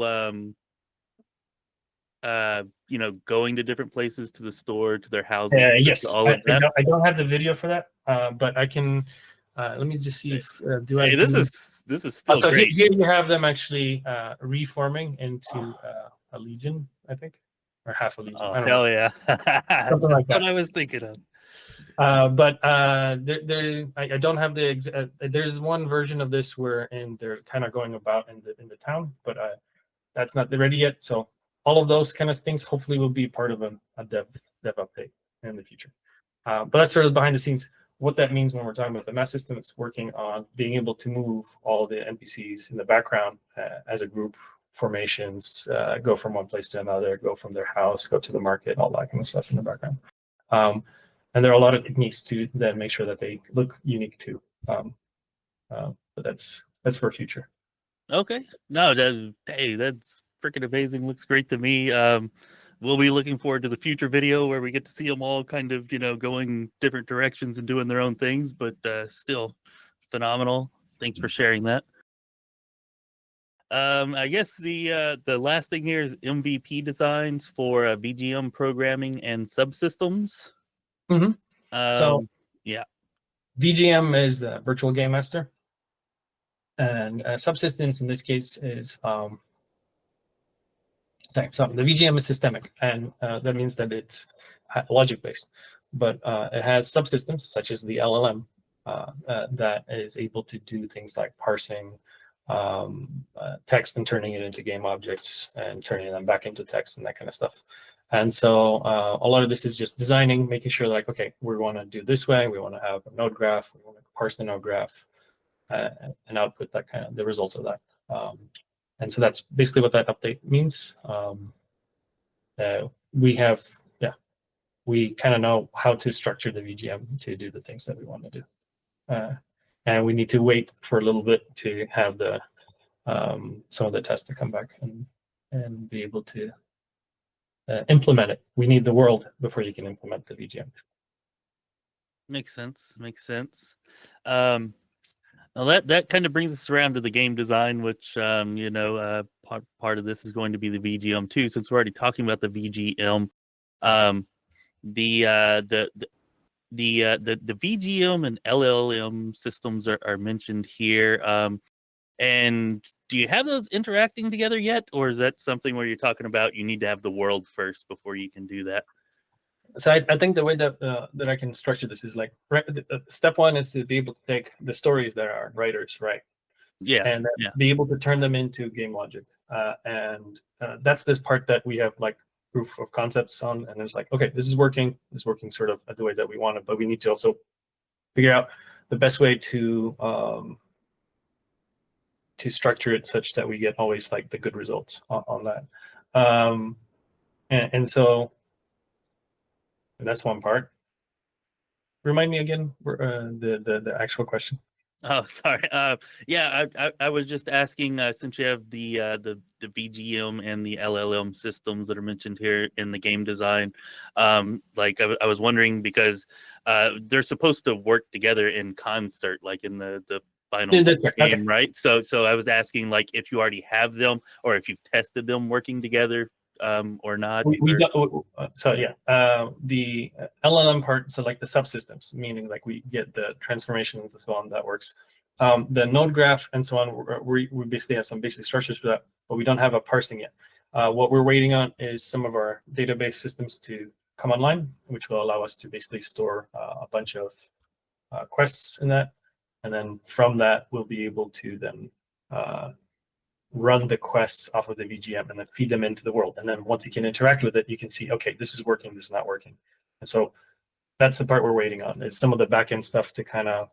going to different places, to the store, to their houses? Yes, all of that? I don't have the video for that, but I can. Let me just see if do I. Hey, this is still so great. Here you have them actually reforming into a legion, I think, or half a legion. Oh, I don't hell know. yeah! Something like that. What I was thinking of. But I don't have the. There's one version of this where they're kind of going about in the town, but that's not ready yet. So all of those kind of things hopefully will be part of a dev update in the future. But that's sort of behind the scenes. What that means when we're talking about the mass system, it's working on being able to move all the NPCs in the background as a group, formations, go from one place to another, go from their house, go to the market, all that kind of stuff in the background. And there are a lot of techniques to then make sure that they look unique too. But that's for future. Okay. No, hey, that's freaking amazing. Looks great to me. we'll be looking forward to the future video where we get to see them all kind of, going different directions and doing their own things, but still phenomenal. Thanks for sharing that. I guess the last thing here is MVP designs for VGM programming and subsystems. Mm-hmm. So yeah, VGM is the virtual game master, and subsystems in this case is so the VGM is systemic, and that means that it's logic based, but it has subsystems such as the LLM that is able to do things like parsing text and turning it into game objects and turning them back into text and that kind of stuff. And so a lot of this is just designing, making sure like, okay, we want to do this way. We want to have a node graph. We want to parse the node graph and output that kind of the results of that. And so that's basically what that update means. We kind of know how to structure the VGM to do the things that we want to do. And we need to wait for a little bit to have the some of the tests to come back and be able to implement it. We need the world before you can implement the VGM. Makes sense. Well, that kind of brings us around to the game design, which part of this is going to be the VGM too. Since we're already talking about the VGM, the VGM and LLM systems are mentioned here. And do you have those interacting together yet, or is that something where you're talking about you need to have the world first before you can do that? So I think the way that I can structure this is like step one is to be able to take the stories that our writers write, and be able to turn them into game logic. And that's this part that we have like proof of concepts on, and it's like, okay, this is working sort of the way that we want it, but we need to also figure out the best way to structure it such that we get always like the good results on that. And that's one part. Remind me again the actual question. Oh, sorry. I was just asking since you have the VGM and the LLM systems that are mentioned here in the game design. I was wondering because they're supposed to work together in concert, like in the final game, okay. Right? So I was asking like if you already have them or if you've tested them working together. Or not? The LLM part, so like the subsystems, meaning like we get the transformation and so on, that works. The node graph and so on, we basically have some basic structures for that, but we don't have a parsing yet. What we're waiting on is some of our database systems to come online, which will allow us to basically store a bunch of quests in that. And then from that, we'll be able to then run the quests off of the VGM and then feed them into the world. And then once you can interact with it, you can see, okay, this is working, this is not working. And so that's the part we're waiting on, is some of the backend stuff to kind of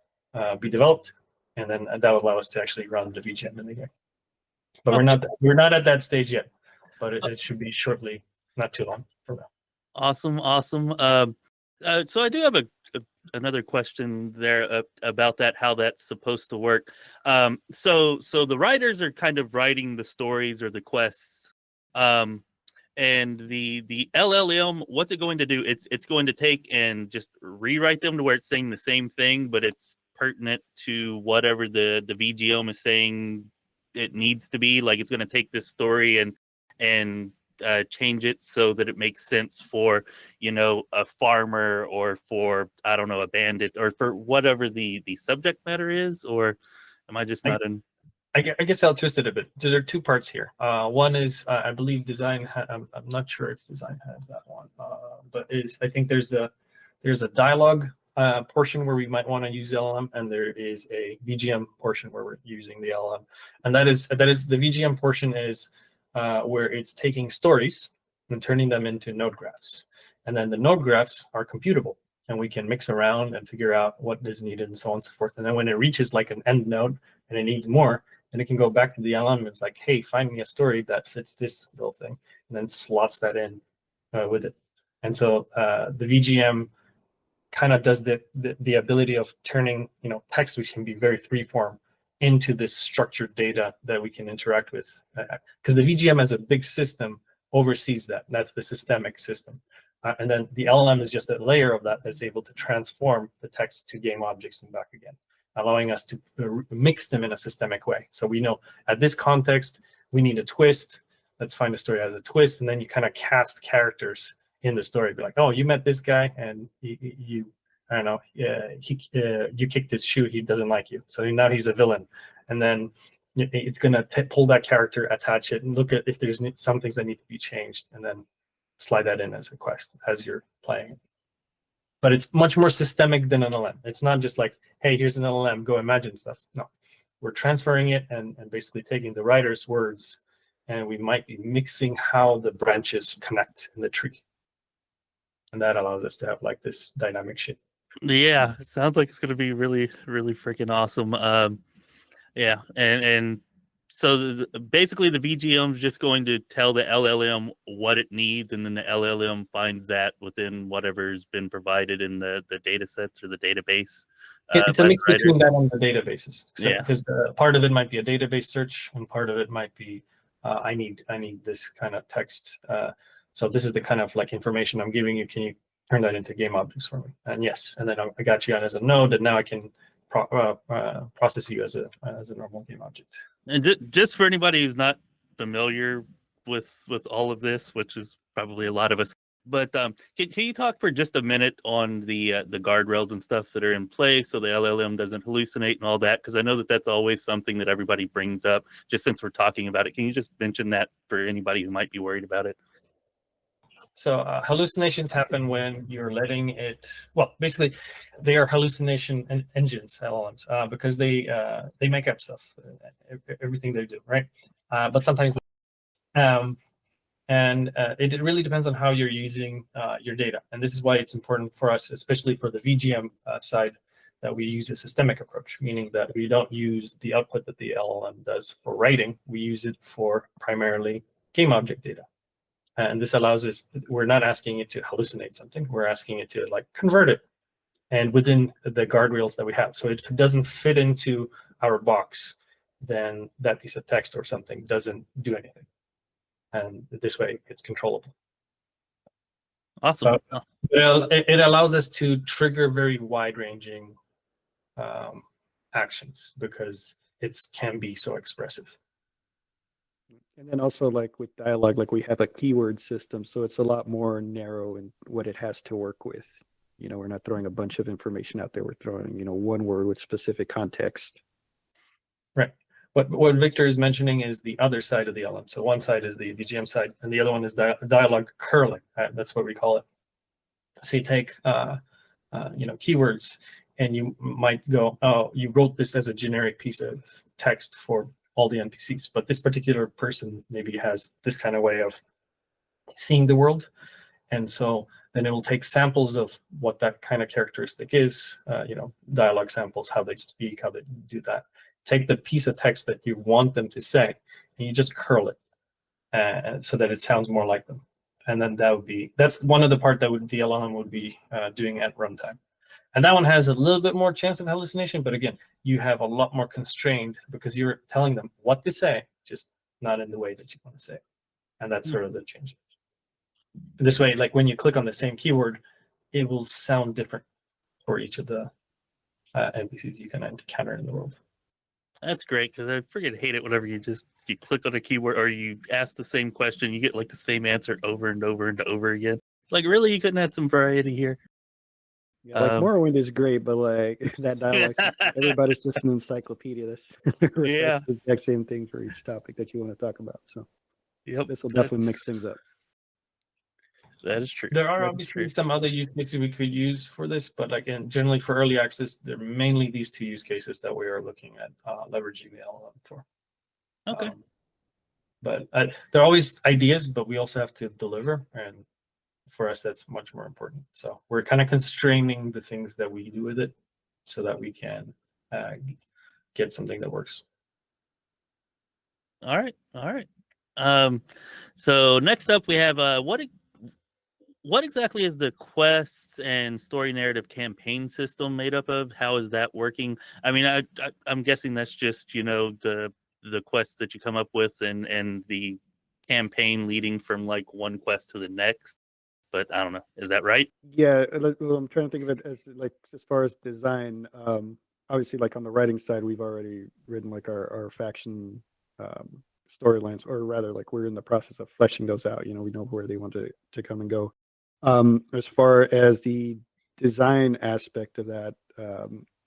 be developed. And then that will allow us to actually run the VGM in the game. But we're not at that stage yet, but it should be shortly, not too long from now. Awesome. So I do have another question there about that, how that's supposed to work. So the writers are kind of writing the stories or the quests, and the LLM, what's it going to do? It's going to take and just rewrite them to where it's saying the same thing, but it's pertinent to whatever the VGM is saying it needs to be. Like it's going to take this story and change it so that it makes sense for a farmer or for a bandit or for whatever the subject matter is. Or am I just not in? I guess I'll twist it a bit. There are two parts here. One is I believe design. I'm not sure if design has that one, but I think there's a dialogue portion where we might want to use LLM, and there is a VGM portion where we're using the LLM, and that is the VGM portion is where it's taking stories and turning them into node graphs. And then the node graphs are computable, and we can mix around and figure out what is needed and so on and so forth. And then when it reaches like an end node and it needs more, then it can go back to the LLM. It's like, hey, find me a story that fits this little thing, and then slots that in with it. And so the VGM kind of does the ability of turning text, which can be very freeform, into this structured data that we can interact with. Because the VGM as a big system oversees that. That's the systemic system. And then the LLM is just a layer of that that's able to transform the text to game objects and back again, allowing us to mix them in a systemic way. So we know at this context, we need a twist. Let's find a story that has a twist. And then you kind of cast characters in the story. Be like, oh, you met this guy and you I don't know, you kicked his shoe. He doesn't like you. So now he's a villain. And then it's going to pull that character, attach it, and look at if there's some things that need to be changed, and then slide that in as a quest as you're playing it. But it's much more systemic than an LLM. It's not just like, hey, here's an LLM, go imagine stuff. No, we're transferring it and basically taking the writer's words, and we might be mixing how the branches connect in the tree. And that allows us to have like this dynamic shit. Yeah, it sounds like it's going to be really, really freaking awesome. Yeah, and so basically the VGM is just going to tell the LLM what it needs, and then the LLM finds that within whatever's been provided in the data sets or the database. It's a mix between that and the databases. So, Yeah. Because part of it might be a database search, and part of it might be I need this kind of text. So this is the kind of like information I'm giving you. Can you turn that into game objects for me? And yes, and then I got you on as a node, and now I can process you as a normal game object. And just for anybody who's not familiar with all of this, which is probably a lot of us, but can you talk for just a minute on the guardrails and stuff that are in place so the LLM doesn't hallucinate and all that? Because I know that's always something that everybody brings up. Just since we're talking about it, can you just mention that for anybody who might be worried about it? So hallucinations happen when you're letting it. Well, basically, they are hallucination engines, LLMs, because they make up stuff, everything they do, right? But sometimes, and it really depends on how you're using your data. And this is why it's important for us, especially for the VGM side, that we use a systemic approach, meaning that we don't use the output that the LLM does for writing. We use it for primarily game object data. And this allows us, we're not asking it to hallucinate something. We're asking it to like convert it and within the guardrails that we have. So if it doesn't fit into our box, then that piece of text or something doesn't do anything. And this way it's controllable. Awesome. It allows us to trigger very wide-ranging actions because it can be so expressive. And then also like with dialogue, like we have a keyword system, so it's a lot more narrow in what it has to work with. You know, we're not throwing a bunch of information out there. We're throwing, one word with specific context. Right. What Victor is mentioning is the other side of the LM. So one side is the VGM side, and the other one is dialogue curling. That's what we call it. So you take, keywords, and you might go, oh, you wrote this as a generic piece of text for all the NPCs, but this particular person maybe has this kind of way of seeing the world. And so then it will take samples of what that kind of characteristic is, dialogue samples, how they speak, how they do that. Take the piece of text that you want them to say, and you just curl it so that it sounds more like them. And then that's one of the part that the LLM would be doing at runtime. And that one has a little bit more chance of hallucination, but again, you have a lot more constrained because you're telling them what to say, just not in the way that you want to say it. And that's sort of the change. This way, like when you click on the same keyword, it will sound different for each of the NPCs you can encounter in the world. That's great, because I freaking hate it whenever you click on a keyword or you ask the same question, you get like the same answer over and over and over again. It's like, really, you couldn't add some variety here? Yeah, like Morrowind is great, but like that dialogue system, everybody's just an encyclopedia. This recites the exact same thing for each topic that you want to talk about. So this will definitely mix things up. That is true. There are obviously some other use cases we could use for this, but again, generally for early access, they're mainly these two use cases that we are looking at leveraging the LLM for. Okay. But there are always ideas, but we also have to deliver, and for us, that's much more important. So we're kind of constraining the things that we do with it so that we can get something that works. All right. So next up, we have what exactly is the quests and story narrative campaign system made up of? How is that working? I mean, I'm guessing that's just the quests that you come up with and the campaign leading from like one quest to the next. But I don't know. Is that right? Yeah, well, I'm trying to think of it as like as far as design. Obviously, like on the writing side, we've already written like our faction storylines, or rather, like we're in the process of fleshing those out. We know where they want to come and go. As far as the design aspect of that,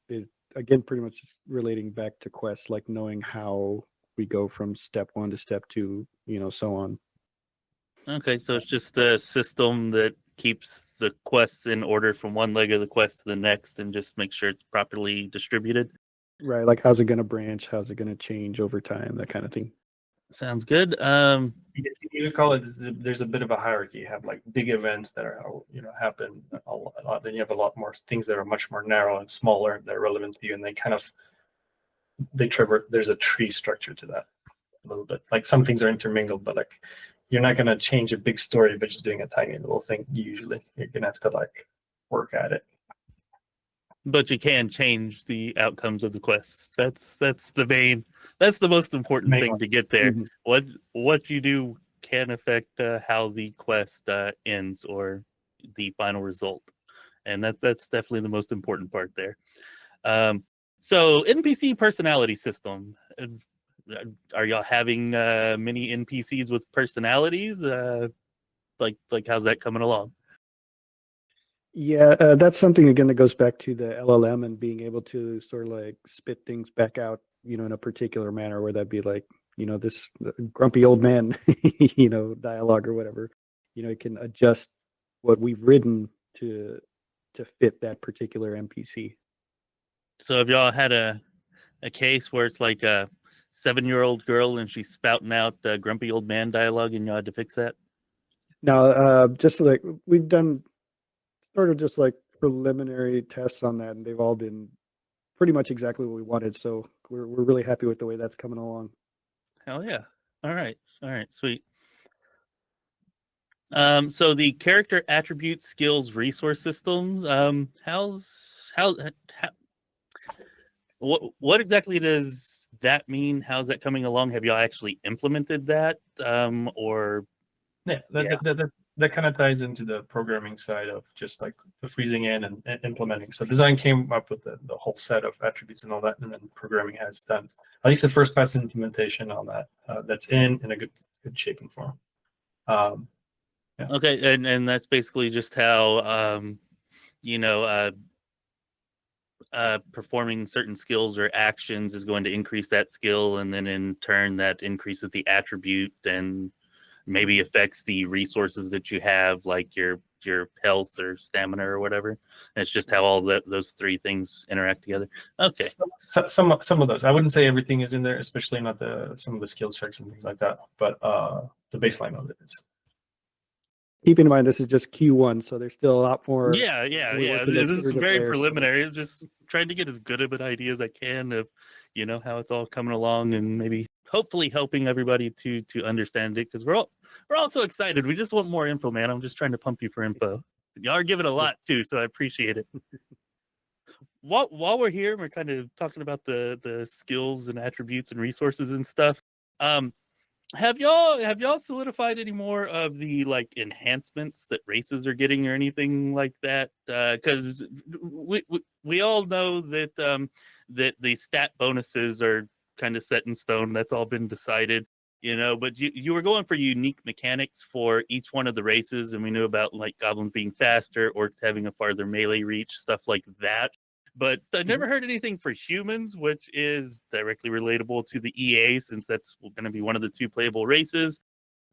is again pretty much just relating back to quests, like knowing how we go from step 1 to step 2, so on. Okay, so it's just a system that keeps the quests in order from one leg of the quest to the next and just make sure it's properly distributed. Right, like how's it going to branch? How's it going to change over time? That kind of thing. Sounds good. You could call it. There's a bit of a hierarchy. You have like big events that are happen a lot. Then you have a lot more things that are much more narrow and smaller that are relevant to you, and there's a tree structure to that a little bit. Like some things are intermingled, but like you're not gonna change a big story by just doing a tiny little thing. Usually, you're gonna have to like work at it. But you can change the outcomes of the quests. That's the most important Main thing one. to get there. Mhm. What you do can affect how the quest ends or the final result, and that's definitely the most important part there. So NPC personality system. Are y'all having many NPCs with personalities? Like how's that coming along? Yeah, that's something again that goes back to the LLM and being able to sort of like spit things back out, in a particular manner, where that'd be like, this grumpy old man, dialogue or whatever. It can adjust what we've written to fit that particular NPC. So have y'all had a case where it's like a 7-year-old girl and she's spouting out grumpy old man dialogue and y'all had to fix that? Now, just like we've done sort of just like preliminary tests on that, and they've all been pretty much exactly what we wanted. So we're really happy with the way that's coming along. Hell yeah. All right, sweet. So the character attribute skills resource system, what exactly does that mean? How's that coming along? Have y'all actually implemented that? Or That kind of ties into the programming side of just like the freezing in and implementing. So design came up with the whole set of attributes and all that, and then programming has done at least the first pass implementation on that. That's in a good shape and form. Yeah. Okay, and that's basically just how performing certain skills or actions is going to increase that skill, and then in turn that increases the attribute and maybe affects the resources that you have, like your health or stamina or whatever. And it's just how all those three things interact together. Okay. Some of those. I wouldn't say everything is in there, especially not some of the skill checks and things like that. But the baseline of it is. Keep in mind, this is just Q1, so there's still a lot more. Yeah. This is very preliminary. I'm just trying to get as good of an idea as I can of, how it's all coming along, and maybe hopefully helping everybody to understand it, because we're all so excited. We just want more info, man. I'm just trying to pump you for info. Y'all are giving a lot too, so I appreciate it. While we're here, we're kind of talking about the skills and attributes and resources and stuff. Have y'all solidified any more of the like enhancements that races are getting or anything like that? Because we all know that that the stat bonuses are kind of set in stone. That's all been decided, But you were going for unique mechanics for each one of the races, and we knew about like goblins being faster, orcs having a farther melee reach, stuff like that. But I never heard anything for humans, which is directly relatable to the EA, since that's going to be one of the 2 playable races.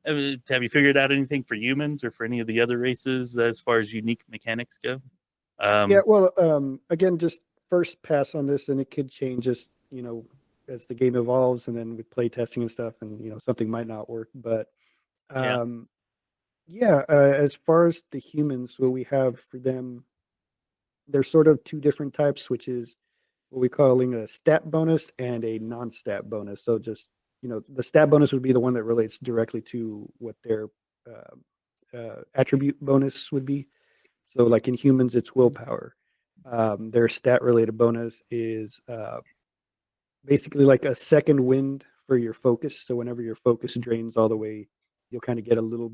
Have you figured out anything for humans or for any of the other races as far as unique mechanics go? Yeah, well, again, just first pass on this, and it could change as the game evolves, and then with play testing and stuff, and something might not work. But as far as the humans, what we have for them, there's sort of 2 different types, which is what we're calling a stat bonus and a non-stat bonus. So just, the stat bonus would be the one that relates directly to what their attribute bonus would be. So like in humans, it's willpower. Their stat-related bonus is basically like a second wind for your focus. So whenever your focus drains all the way you'll kind of get a little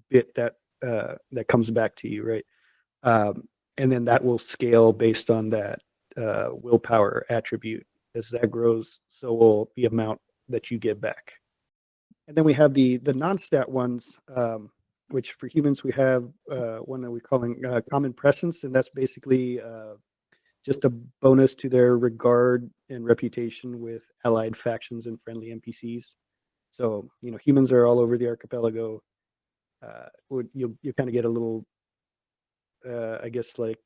bit that that comes back to you, right? And then that will scale based on that willpower attribute. As that grows, so will the amount that you get back. And then we have the non-stat ones, which for humans we have one that we're calling common presence, and that's basically just a bonus to their regard and reputation with allied factions and friendly NPCs. So, humans are all over the archipelago. You kind of get a little, I guess, like,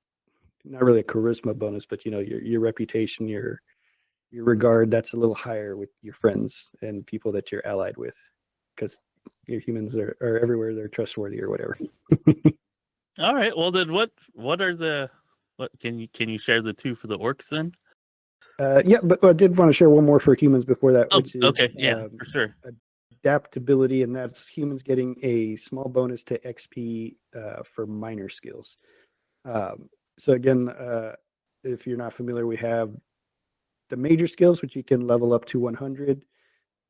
not really a charisma bonus, but your reputation, your regard, that's a little higher with your friends and people that you're allied with, because your humans are everywhere. They're trustworthy or whatever. All right. Well, then what can you share the two for the orcs then? Yeah, but I did want to share one more for humans before that, which is okay, yeah, for sure. Adaptability, and that's humans getting a small bonus to XP for minor skills. So again, if you're not familiar, we have the major skills, which you can level up to 100,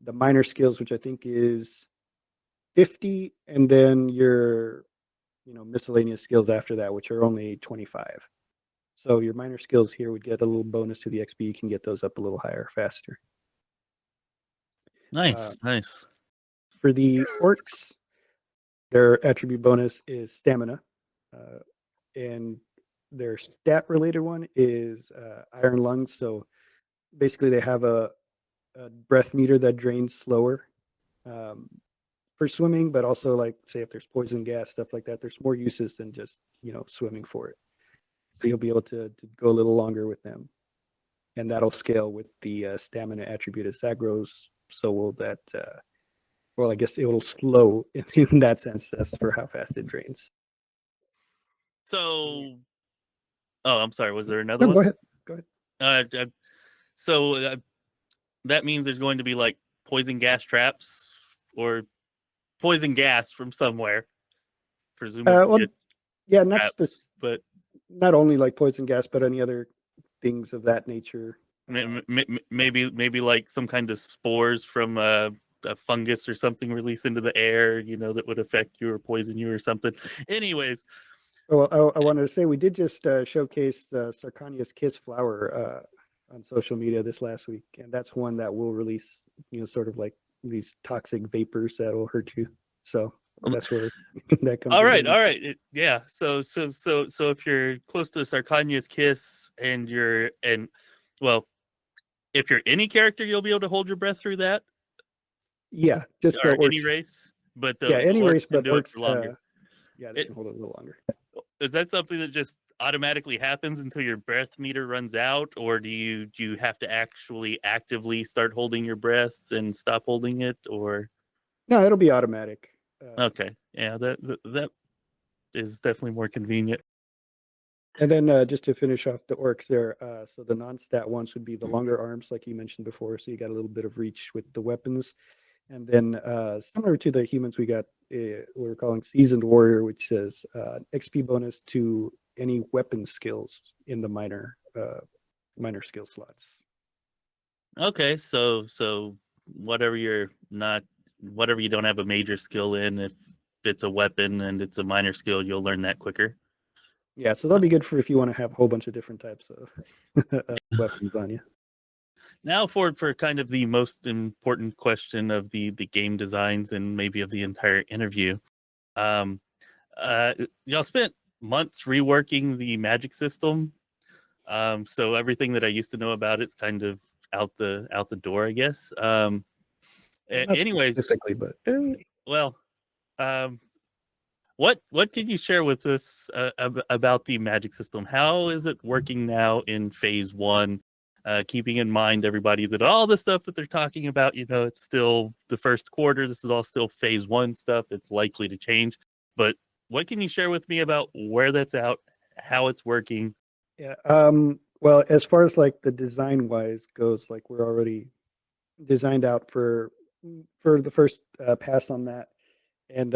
the minor skills, which I think is 50, and then your miscellaneous skills after that, which are only 25. So your minor skills here would get a little bonus to the XP. You can get those up a little higher, faster. Nice. For the orcs, their attribute bonus is stamina, and their stat-related one is iron lungs. So basically, they have a breath meter that drains slower for swimming, but also, like, say if there's poison gas, stuff like that, there's more uses than just swimming for it. So you'll be able to go a little longer with them, and that'll scale with the stamina attribute. As that grows, so will that. Well, I guess it will slow in that sense. That's for how fast it drains. So, I'm sorry. Was there another No, one? Go ahead. So that means there's going to be like poison gas traps or poison gas from somewhere, presumably. Yeah, not but not only like poison gas, but any other things of that nature. Maybe like some kind of spores from a fungus or something released into the air, that would affect you or poison you or something. Anyways. Well, I wanted to say we did just showcase the Sarconia's Kiss flower on social media this last week, and that's one that will release, sort of like these toxic vapors that will hurt you. So that's where that comes. All right. Yeah. So if you're close to Sarconia's Kiss and if you're any character, you'll be able to hold your breath through that. Yeah, just or the orcs. any race, but any race, but orcs longer. They can hold it a little longer. Is that something that just automatically happens until your breath meter runs out, or do you have to actually actively start holding your breath and stop holding it, or? No, it'll be automatic. Okay, yeah, that is definitely more convenient. And then just to finish off the orcs there, so the non-stat ones would be the longer arms, like you mentioned before, so you got a little bit of reach with the weapons. And then similar to the humans, we got we're calling Seasoned Warrior, which says XP bonus to any weapon skills in the minor skill slots. Okay, so whatever you don't have a major skill in, if it's a weapon and it's a minor skill, you'll learn that quicker. Yeah, so that'll be good for if you want to have a whole bunch of different types of weapons on you. Now for kind of the most important question of the game designs and maybe of the entire interview. Y'all spent months reworking the magic system. So everything that I used to know about it's kind of out the door, I guess. Anyways, specifically, but what can you share with us about the magic system? How is it working now in phase 1? Keeping in mind, everybody, that all the stuff that they're talking about, it's still the first quarter. This is all still phase 1 stuff. It's likely to change. But what can you share with me about where that's out, how it's working? Yeah. Well, as far as like the design wise goes, like we're already designed out for the first pass on that, and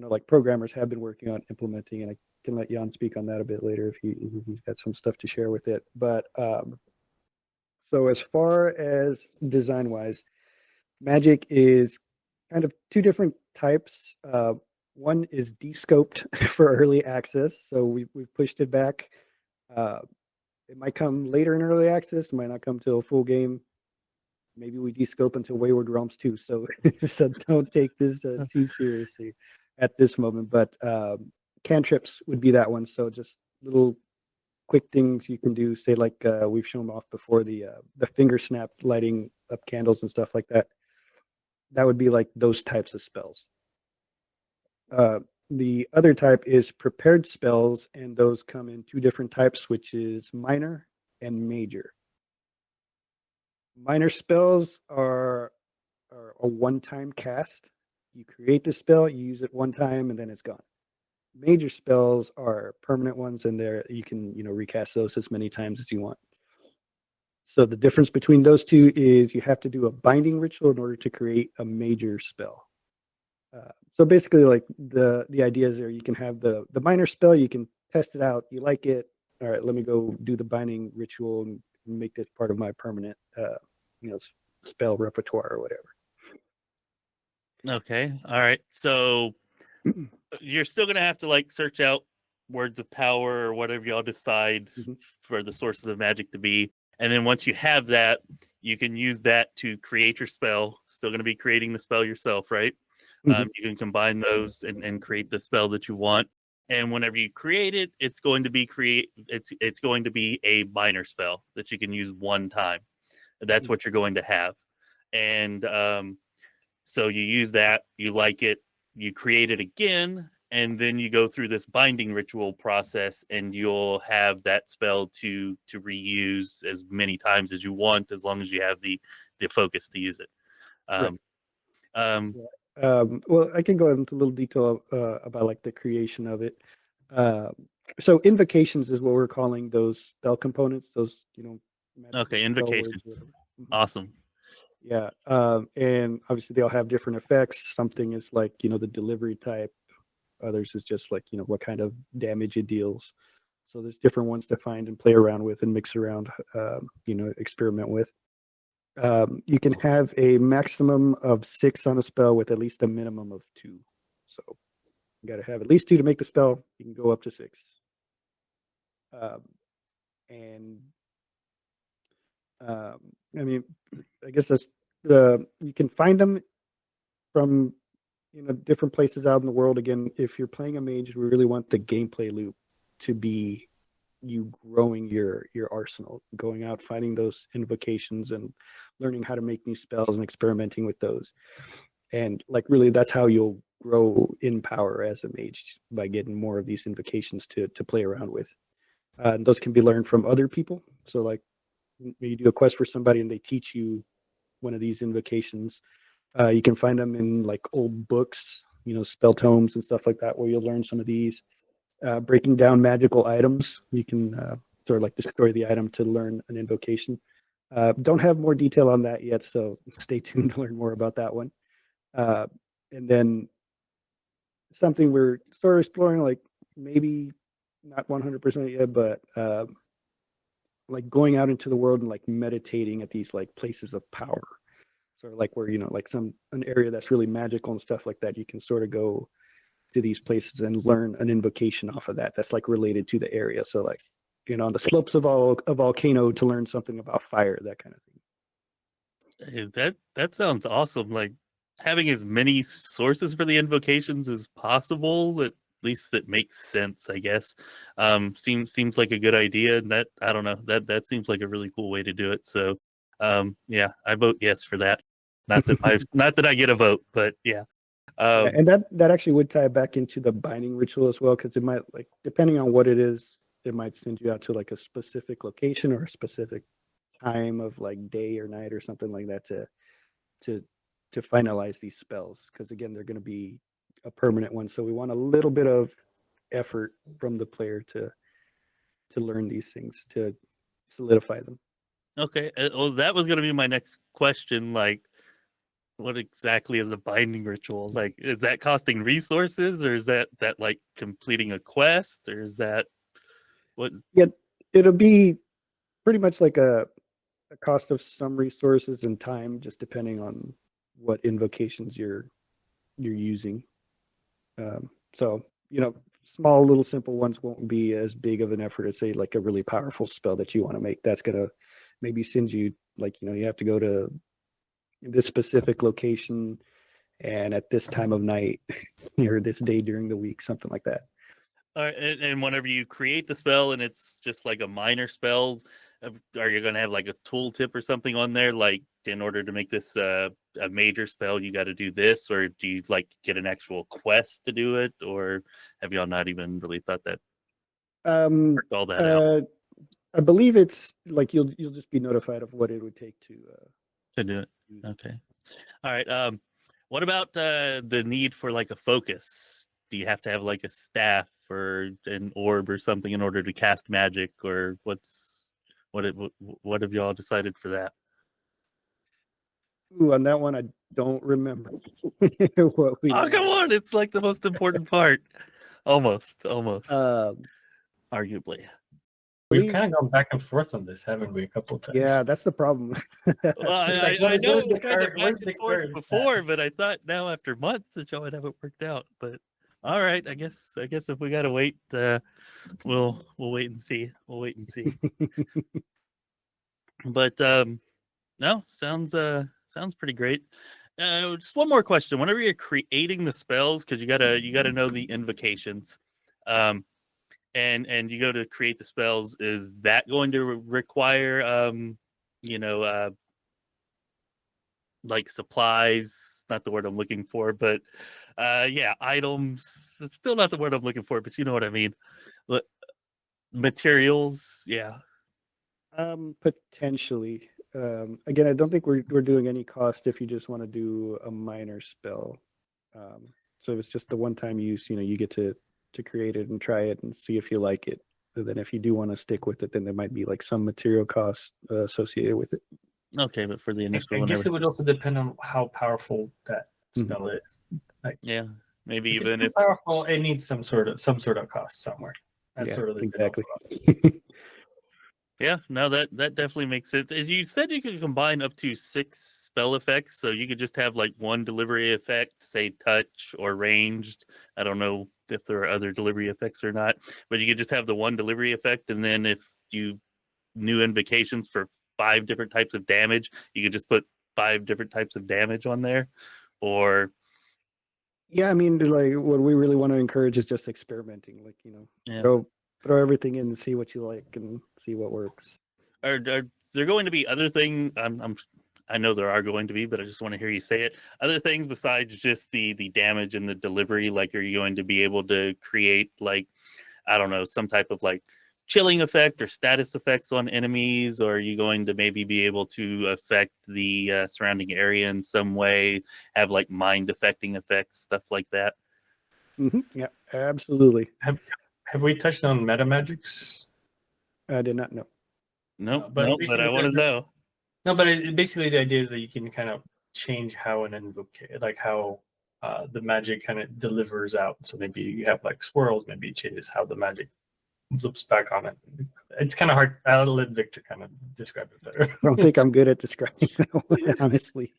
like programmers have been working on implementing, and I can let Jan speak on that a bit later if he's got some stuff to share with it. But so as far as design wise, magic is kind of two different types. One is descoped for early access, so we've pushed it back. It might come later in early access, might not come till full game. Maybe we descope until Wayward Realms 2. So, so don't take this too seriously at this moment. But cantrips would be that one. So just little quick things you can do. Say like we've shown off before, the finger snap, lighting up candles and stuff like that. That would be like those types of spells. The other type is prepared spells, and those come in two different types, which is minor and major. Minor spells are a one-time cast. You create the spell, you use it one time, and then it's gone. Major spells are permanent ones, and you can recast those as many times as you want. So the difference between those two is you have to do a binding ritual in order to create a major spell. So basically, like the idea is there, you can have the minor spell, you can test it out, you like it. All right, let me go do the binding ritual and make this part of my permanent, spell repertoire or whatever. Okay. All right. So you're still gonna have to like search out words of power or whatever y'all decide for the sources of magic to be, and then once you have that, you can use that to create your spell. Still gonna be creating the spell yourself, right? You can combine those and create the spell that you want. And whenever you create it, it's going to be it's going to be a minor spell that you can use one time. That's what you're going to have. And so you use that, you like it, you create it again, and then you go through this binding ritual process, and you'll have that spell to reuse as many times as you want, as long as you have the focus to use it. Well, I can go into a little detail about like the creation of it. So invocations is what we're calling those spell components. Those Okay, invocations. Awesome. Yeah, and obviously they all have different effects. Something is like the delivery type. Others is just like what kind of damage it deals. So there's different ones to find and play around with and mix around. Experiment with. You can have a maximum of 6 on a spell with at least a minimum of 2. So you got to have at least 2 to make the spell. You can go up to 6. I guess that's you can find them from different places out in the world. Again, if you're playing a mage, we really want the gameplay loop to be you growing your arsenal, going out, finding those invocations and learning how to make new spells and experimenting with those. And like really that's how you'll grow in power as a mage, by getting more of these invocations to play around with. And those can be learned from other people. So like you do a quest for somebody and they teach you one of these invocations. You can find them in like old books, spell tomes and stuff like that, where you'll learn some of these. Breaking down magical items, you can sort of like destroy the item to learn an invocation. Don't have more detail on that yet, so stay tuned to learn more about that one. And then something we're sort of exploring, like maybe not 100% yet, but like going out into the world and like meditating at these like places of power. Sort of like where like an area that's really magical and stuff like that. You can sort of go to these places and learn an invocation off of that. That's like related to the area. So like on the slopes of a volcano to learn something about fire, that kind of thing. That sounds awesome. Like having as many sources for the invocations as possible, at least that makes sense, I guess. Seems like a good idea, and that I don't know, that seems like a really cool way to do it. So yeah, I vote yes for that. Not that I get a vote, but yeah. And that actually would tie back into the binding ritual as well, because it might, like, depending on what it is, it might send you out to like a specific location or a specific time of like day or night or something like that to finalize these spells, because again they're going to be a permanent one. So we want a little bit of effort from the player to learn these things, to solidify them. Okay. Well, that was going to be my next question. Like, what exactly is a binding ritual? Like, is that costing resources, or is that like completing a quest, or is that what? Yeah, it'll be pretty much like a cost of some resources and time, just depending on what invocations you're you're using. So small little simple ones won't be as big of an effort as say like a really powerful spell that you want to make. That's gonna maybe send you like you have to go to this specific location and at this time of night or this day during the week, something like that. All right, and whenever you create the spell and it's just like a minor spell, are you going to have like a tooltip or something on there? Like in order to make this a major spell, you got to do this, or do you like get an actual quest to do it, or have y'all not even really thought that? Worked all that out I believe it's like you'll just be notified of what it would take to do it. use. Okay. All right. What about the need for like a focus? Do you have to have like a staff or an orb or something in order to cast magic, or what have y'all decided for that? Ooh, on that one, I don't remember what we. Oh, come on! It's like the most important part. Almost. Arguably. We've kind of gone back and forth on this, haven't we? A couple times. Yeah, that's the problem. Well, Like, I know where's it the was kind of current- back where's and the forth current before, but I thought now after months that y'all would have it worked out. But all right, I guess if we gotta wait, we'll wait and see. We'll wait and see. But no, sounds pretty great. Just one more question. Whenever you're creating the spells, because you gotta know the invocations, and you go to create the spells, is that going to require like supplies? Not the word I'm looking for, but items. It's still not the word I'm looking for, but you know what I mean. Materials, yeah. Potentially. Again, I don't think we're doing any cost if you just want to do a minor spell. So if it's just the one-time use, you get to create it and try it and see if you like it. And then if you do want to stick with it, then there might be like some material costs associated with it. Okay, but for the initial I one, guess it would also depend on how powerful that Mhm. spell is. Like, yeah, maybe if even it's if too powerful, it needs some sort of cost somewhere. That's Yeah, sort of the exactly. philosophy. yeah, no, that definitely makes sense. And you said you could combine up to 6 spell effects, so you could just have like one delivery effect, say touch or ranged. I don't know if there are other delivery effects or not, but you could just have the one delivery effect, and then if you knew invocations for 5 different types of damage, you could just put 5 different types of damage on there, or Yeah, I mean, like what we really want to encourage is just experimenting. Like, yeah. throw everything in and see what you like and see what works. Are there going to be other things? I know there are going to be, but I just want to hear you say it. Other things besides just the damage and the delivery, like are you going to be able to create like, I don't know, some type of like chilling effect or status effects on enemies, or are you going to maybe be able to affect the surrounding area in some way, have like mind affecting effects, stuff like that? Yeah, absolutely. Have we touched on meta magics? I did not know. Nope, but but basically I want to know. No, but basically the idea is that you can kind of change how an invoke, like how the magic kind of delivers out. So maybe you have like swirls, maybe it changes how the magic loops back on it. It's kind of hard. I'll let Victor kind of describe it better. I don't think I'm good at describing that one, honestly.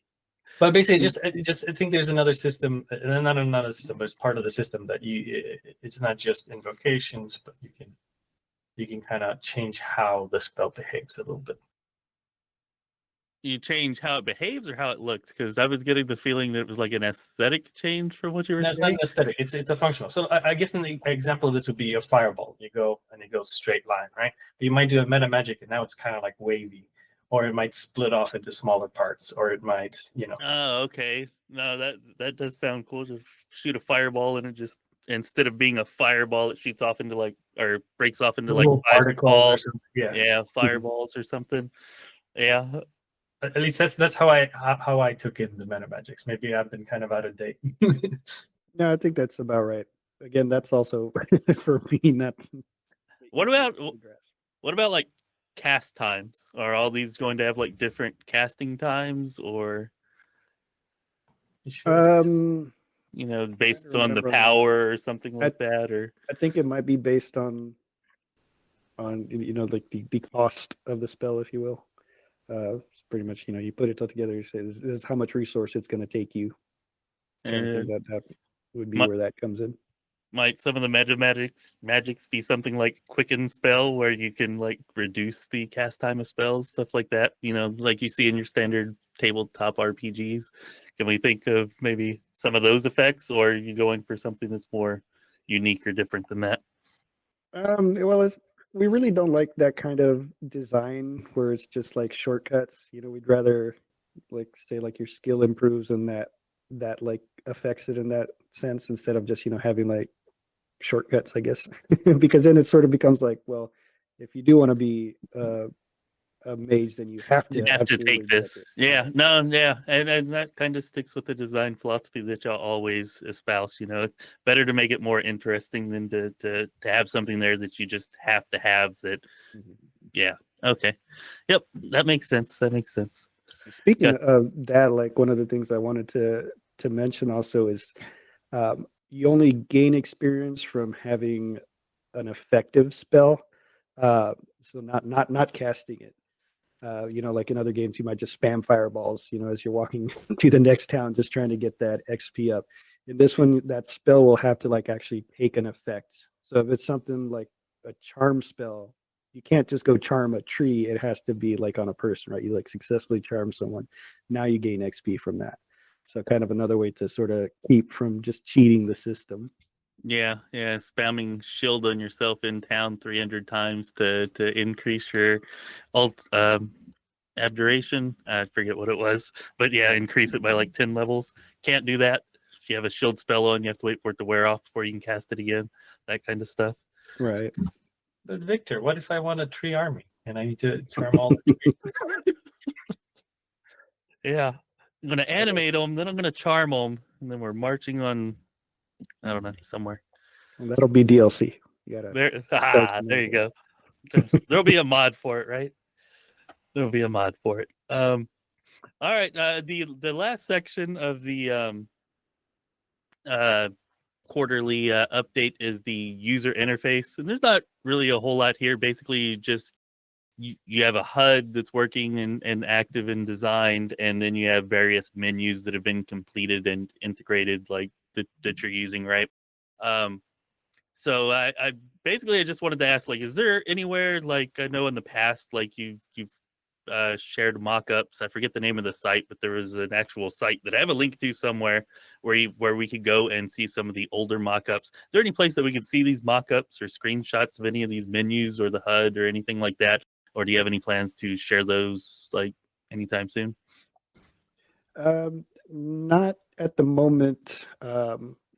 But basically, I think there's another system, not another system, but it's part of the system that it's not just invocations, but you can kind of change how the spell behaves a little bit. You change how it behaves or how it looks? Because I was getting the feeling that it was like an aesthetic change from what you were No, it's not saying. an aesthetic. It's a functional. So I guess an example of this would be a fireball. You go and it goes straight line, right? But you might do a meta magic and now it's kind of like wavy, or it might split off into smaller parts, or it might, Oh, okay. No, that does sound cool. To shoot a fireball and it just, instead of being a fireball, it shoots off into like, or breaks off into like little 5 particles small, or something. Yeah. fireballs or something. Yeah. At least that's how I took in the meta magics. Maybe I've been kind of out of date. No, I think that's about right. Again, that's also for me, not. What about like cast times? Are all these going to have like different casting times, or I based don't on the remember. power or something like that? Or think it might be based on like the cost of the spell, if you will. It's pretty much, you put it all together, you say this is how much resource it's going to take you. kind of think that would be my- where that comes in. Might some of the magics be something like quicken spell, where you can like reduce the cast time of spells, stuff like that? You know, like you see in your standard tabletop RPGs. Can we think of maybe some of those effects, or are you going for something that's more unique or different than that? Well, we really don't like that kind of design where it's just like shortcuts. You know, we'd rather like say like your skill improves and that like affects it in that sense instead of just, you know, having like shortcuts, I guess. Because then it sort of becomes like, well, if you do want to be a mage, then you have to You have to absolutely take get this. it. Yeah, no, yeah. And that kind of sticks with the design philosophy that y'all always espouse. You know, it's better to make it more interesting than to have something there that you just have to have that. Mhm. Yeah. Okay. Yep. That makes sense. That makes sense. Speaking Got- of that, like one of the things I wanted to mention also is you only gain experience from having an effective spell. So not casting it. You know, like in other games, you might just spam fireballs, you know, as you're walking to the next town, just trying to get that XP up. In this one, that spell will have to like actually take an effect. So if it's something like a charm spell, you can't just go charm a tree. It has to be like on a person, right? You like successfully charm someone. Now you gain XP from that. So kind of another way to sort of keep from just cheating the system. Yeah, yeah. Spamming shield on yourself in town 300 times to increase your alt abjuration. I forget what it was, but yeah, increase it by like 10 levels. Can't do that. If you have a shield spell on, you have to wait for it to wear off before you can cast it again. That kind of stuff. Right. But Victor, what if I want a tree army and I need to charm all the trees? Yeah. I'm going to animate them, then I'm going to charm them, and then we're marching on, I don't know, somewhere. Well, that'll be DLC. You gotta There you go. There'll be a mod for it, right? There'll be a mod for it. All right. The last section of the quarterly update is the user interface, and there's not really a whole lot here. Basically, you have a HUD that's working and active and designed, and then you have various menus that have been completed and integrated, like that you're using, right? So I basically I just wanted to ask, like, is there anywhere, like, I know in the past, like you've shared mock-ups. I forget the name of the site, but there was an actual site that I have a link to somewhere where we could go and see some of the older mock-ups. Is there any place that we could see these mock-ups or screenshots of any of these menus or the HUD or anything like that? Or do you have any plans to share those like anytime soon? Not at the moment. I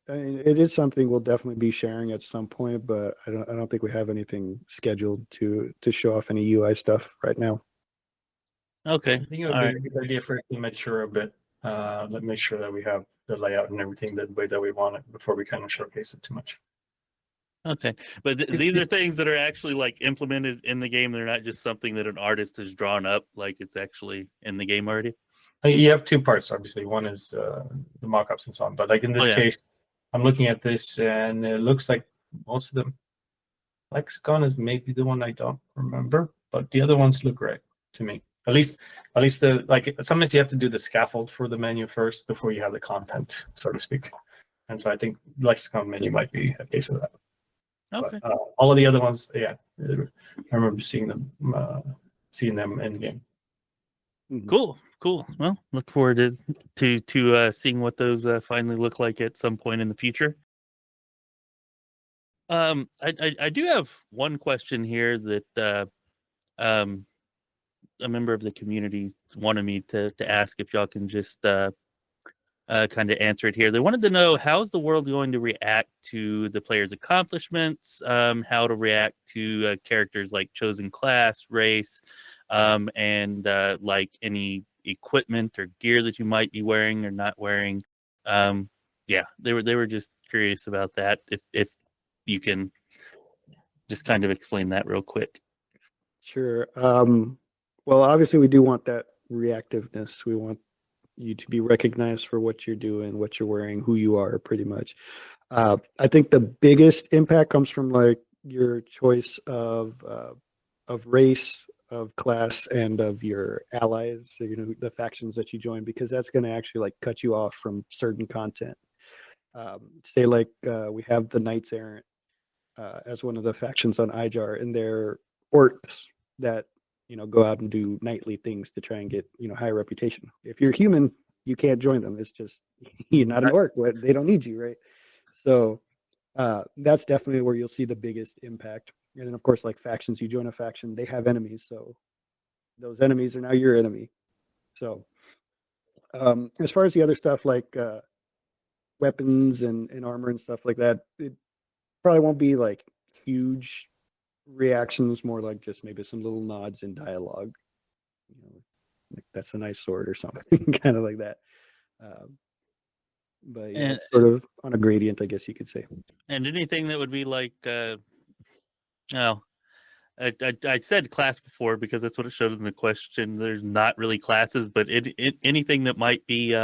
mean, it is something we'll definitely be sharing at some point, but I don't think we have anything scheduled to show off any UI stuff right now. Okay. I think it would be a good idea for us to mature a bit. Let make sure that we have the layout and everything the way that we want it before we kind of showcase it too much. Okay, but these are things that are actually like implemented in the game. They're not just something that an artist has drawn up, like it's actually in the game already. You have two parts, obviously. One is the mock-ups and so on. But like in this case, I'm looking at this and it looks like most of them, Lexicon is maybe the one I don't remember, but the other ones look right to me. At least the like sometimes you have to do the scaffold for the menu first before you have the content, so to speak. And so I think Lexicon menu might be a case of that. Okay. But, all of the other ones, yeah, I remember seeing them in game. Cool. Well, look forward to seeing what those finally look like at some point in the future. I do have one question here that a member of the community wanted me to ask, if y'all can just kind of answer it here. They wanted to know, how's the world going to react to the player's accomplishments, how to react to characters like chosen class, race, and like any equipment or gear that you might be wearing or not wearing. Yeah, they were just curious about that. If you can just kind of explain that real quick. Sure. Well, obviously, we do want that reactiveness. We want you to be recognized for what you're doing, what you're wearing, who you are, pretty much. I think the biggest impact comes from like your choice of race, class and of your allies, so, the factions that you join, because that's going to actually like cut you off from certain content. Say like we have the Knights Errant as one of the factions on Ijar, and they're orcs that go out and do knightly things to try and get higher reputation. If you're human, you can't join them. It's just you're not an orc. They don't need you, right? So that's definitely where you'll see the biggest impact. And then of course, like factions, you join a faction, they have enemies, so those enemies are now your enemy. So as far as the other stuff like weapons and armor and stuff like that, it probably won't be like huge reactions, more like just maybe some little nods in dialogue. Like that's a nice sword or something, kind of like that. But yeah, it's sort of on a gradient, I guess you could say. And anything that would be like, I said class before because that's what it showed in the question. There's not really classes, but anything that might be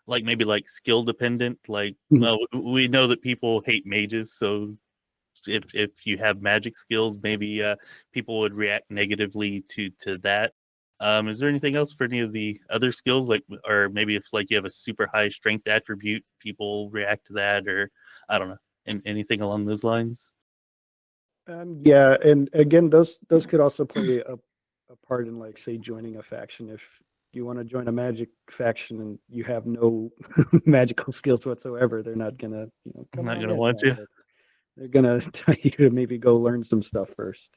like maybe like skill dependent. Like, well, we know that people hate mages, so if you have magic skills, maybe people would react negatively to that. Is there anything else for any of the other skills, like, or maybe if like you have a super high strength attribute, people react to that, or I don't know, anything along those lines? Yeah, and again, those could also play a part in, like, say, joining a faction. If you want to join a magic faction and you have no magical skills whatsoever, they're not gonna, I'm not gonna want you. They're gonna tell you to maybe go learn some stuff first.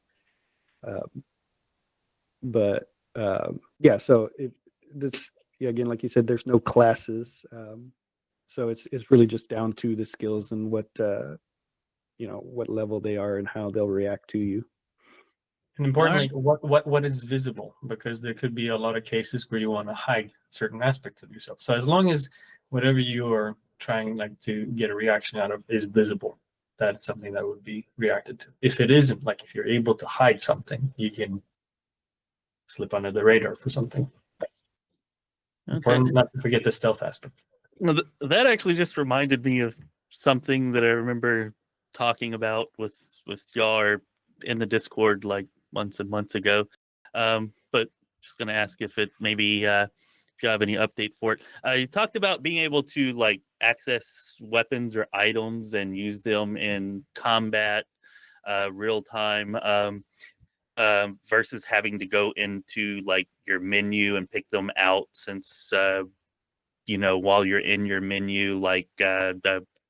Yeah, so again, like you said, there's no classes, so it's really just down to the skills and what level they are and how they'll react to you. And importantly, what is visible, because there could be a lot of cases where you want to hide certain aspects of yourself. So as long as whatever you are trying like to get a reaction out of is visible, that's something that would be reacted to. If it isn't, like if you're able to hide something, you can slip under the radar for something. Okay. Important not to forget the stealth aspect. Well, that actually just reminded me of something that I remember talking about with y'all or in the Discord like months and months ago. But just gonna ask if it maybe if you have any update for it. You talked about being able to like access weapons or items and use them in combat, real time, versus having to go into like your menu and pick them out, since while you're in your menu, like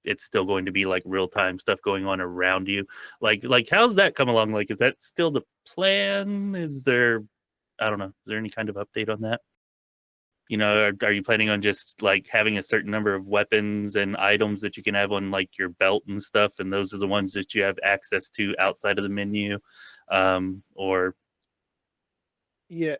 it's still going to be like real time stuff going on around you. Like how's that come along? Like, is that still the plan? Is there, I don't know, is there any kind of update on that? Are you planning on just like having a certain number of weapons and items that you can have on like your belt and stuff, and those are the ones that you have access to outside of the menu? Or Yeah,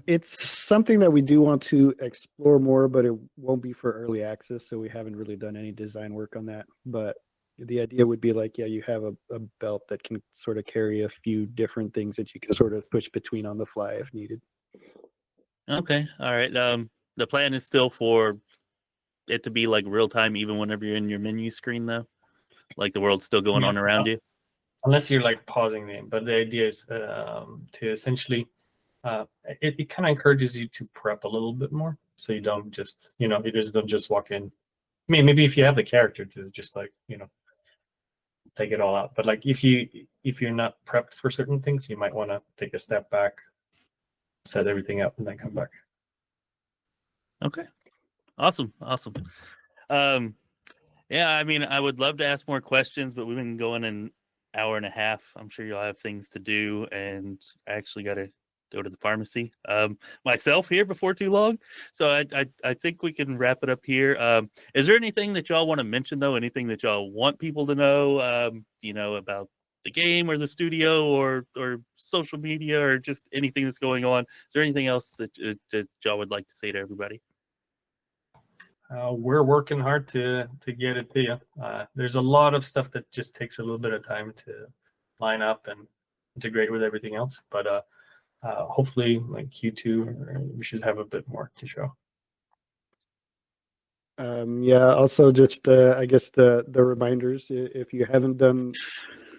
it's something that we do want to explore more, but it won't be for early access, so we haven't really done any design work on that. But the idea would be like, yeah, you have a belt that can sort of carry a few different things that you can sort of switch between on the fly if needed. okay, all right. The plan is still for it to be like real time, even whenever you're in your menu screen, though. Like the world's still going on around you. Unless you're like pausing the game, but the idea is to essentially. It kind of encourages you to prep a little bit more, so you don't just don't just walk in. I mean, maybe if you have the character to just like take it all out, but like if you're not prepped for certain things, you might want to take a step back, set everything up, and then come back. Okay, awesome. Yeah, I mean, I would love to ask more questions, but we've been going an hour and a half. I'm sure you'll have things to do, and I actually got to go to the pharmacy myself here before too long. So I think we can wrap it up here. Is there anything that y'all want to mention, though? Anything that y'all want people to know, about the game or the studio or social media or just anything that's going on? Is there anything else that y'all would like to say to everybody? We're working hard to get it to you. There's a lot of stuff that just takes a little bit of time to line up and integrate with everything else, but hopefully like Q2 we should have a bit more to show. Yeah, also just I guess the reminders, if you haven't done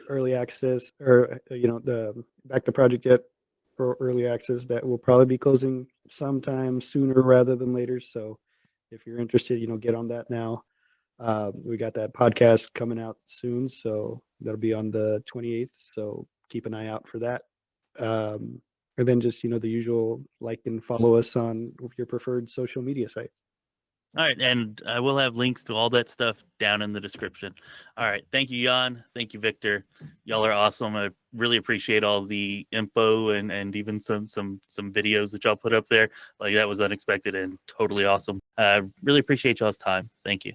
early access or the back the project yet, for early access that will probably be closing sometime sooner rather than later. So if you're interested, get on that now. We got that podcast coming out soon, so that'll be on the 28th. So keep an eye out for that. And then just, the usual like and follow us on your preferred social media site. All right, and I will have links to all that stuff down in the description. All right, thank you, Jan. Thank you, Victor. Y'all are awesome. I really appreciate all the info and even some videos that y'all put up there. Like, that was unexpected and totally awesome. Really appreciate y'all's time. Thank you.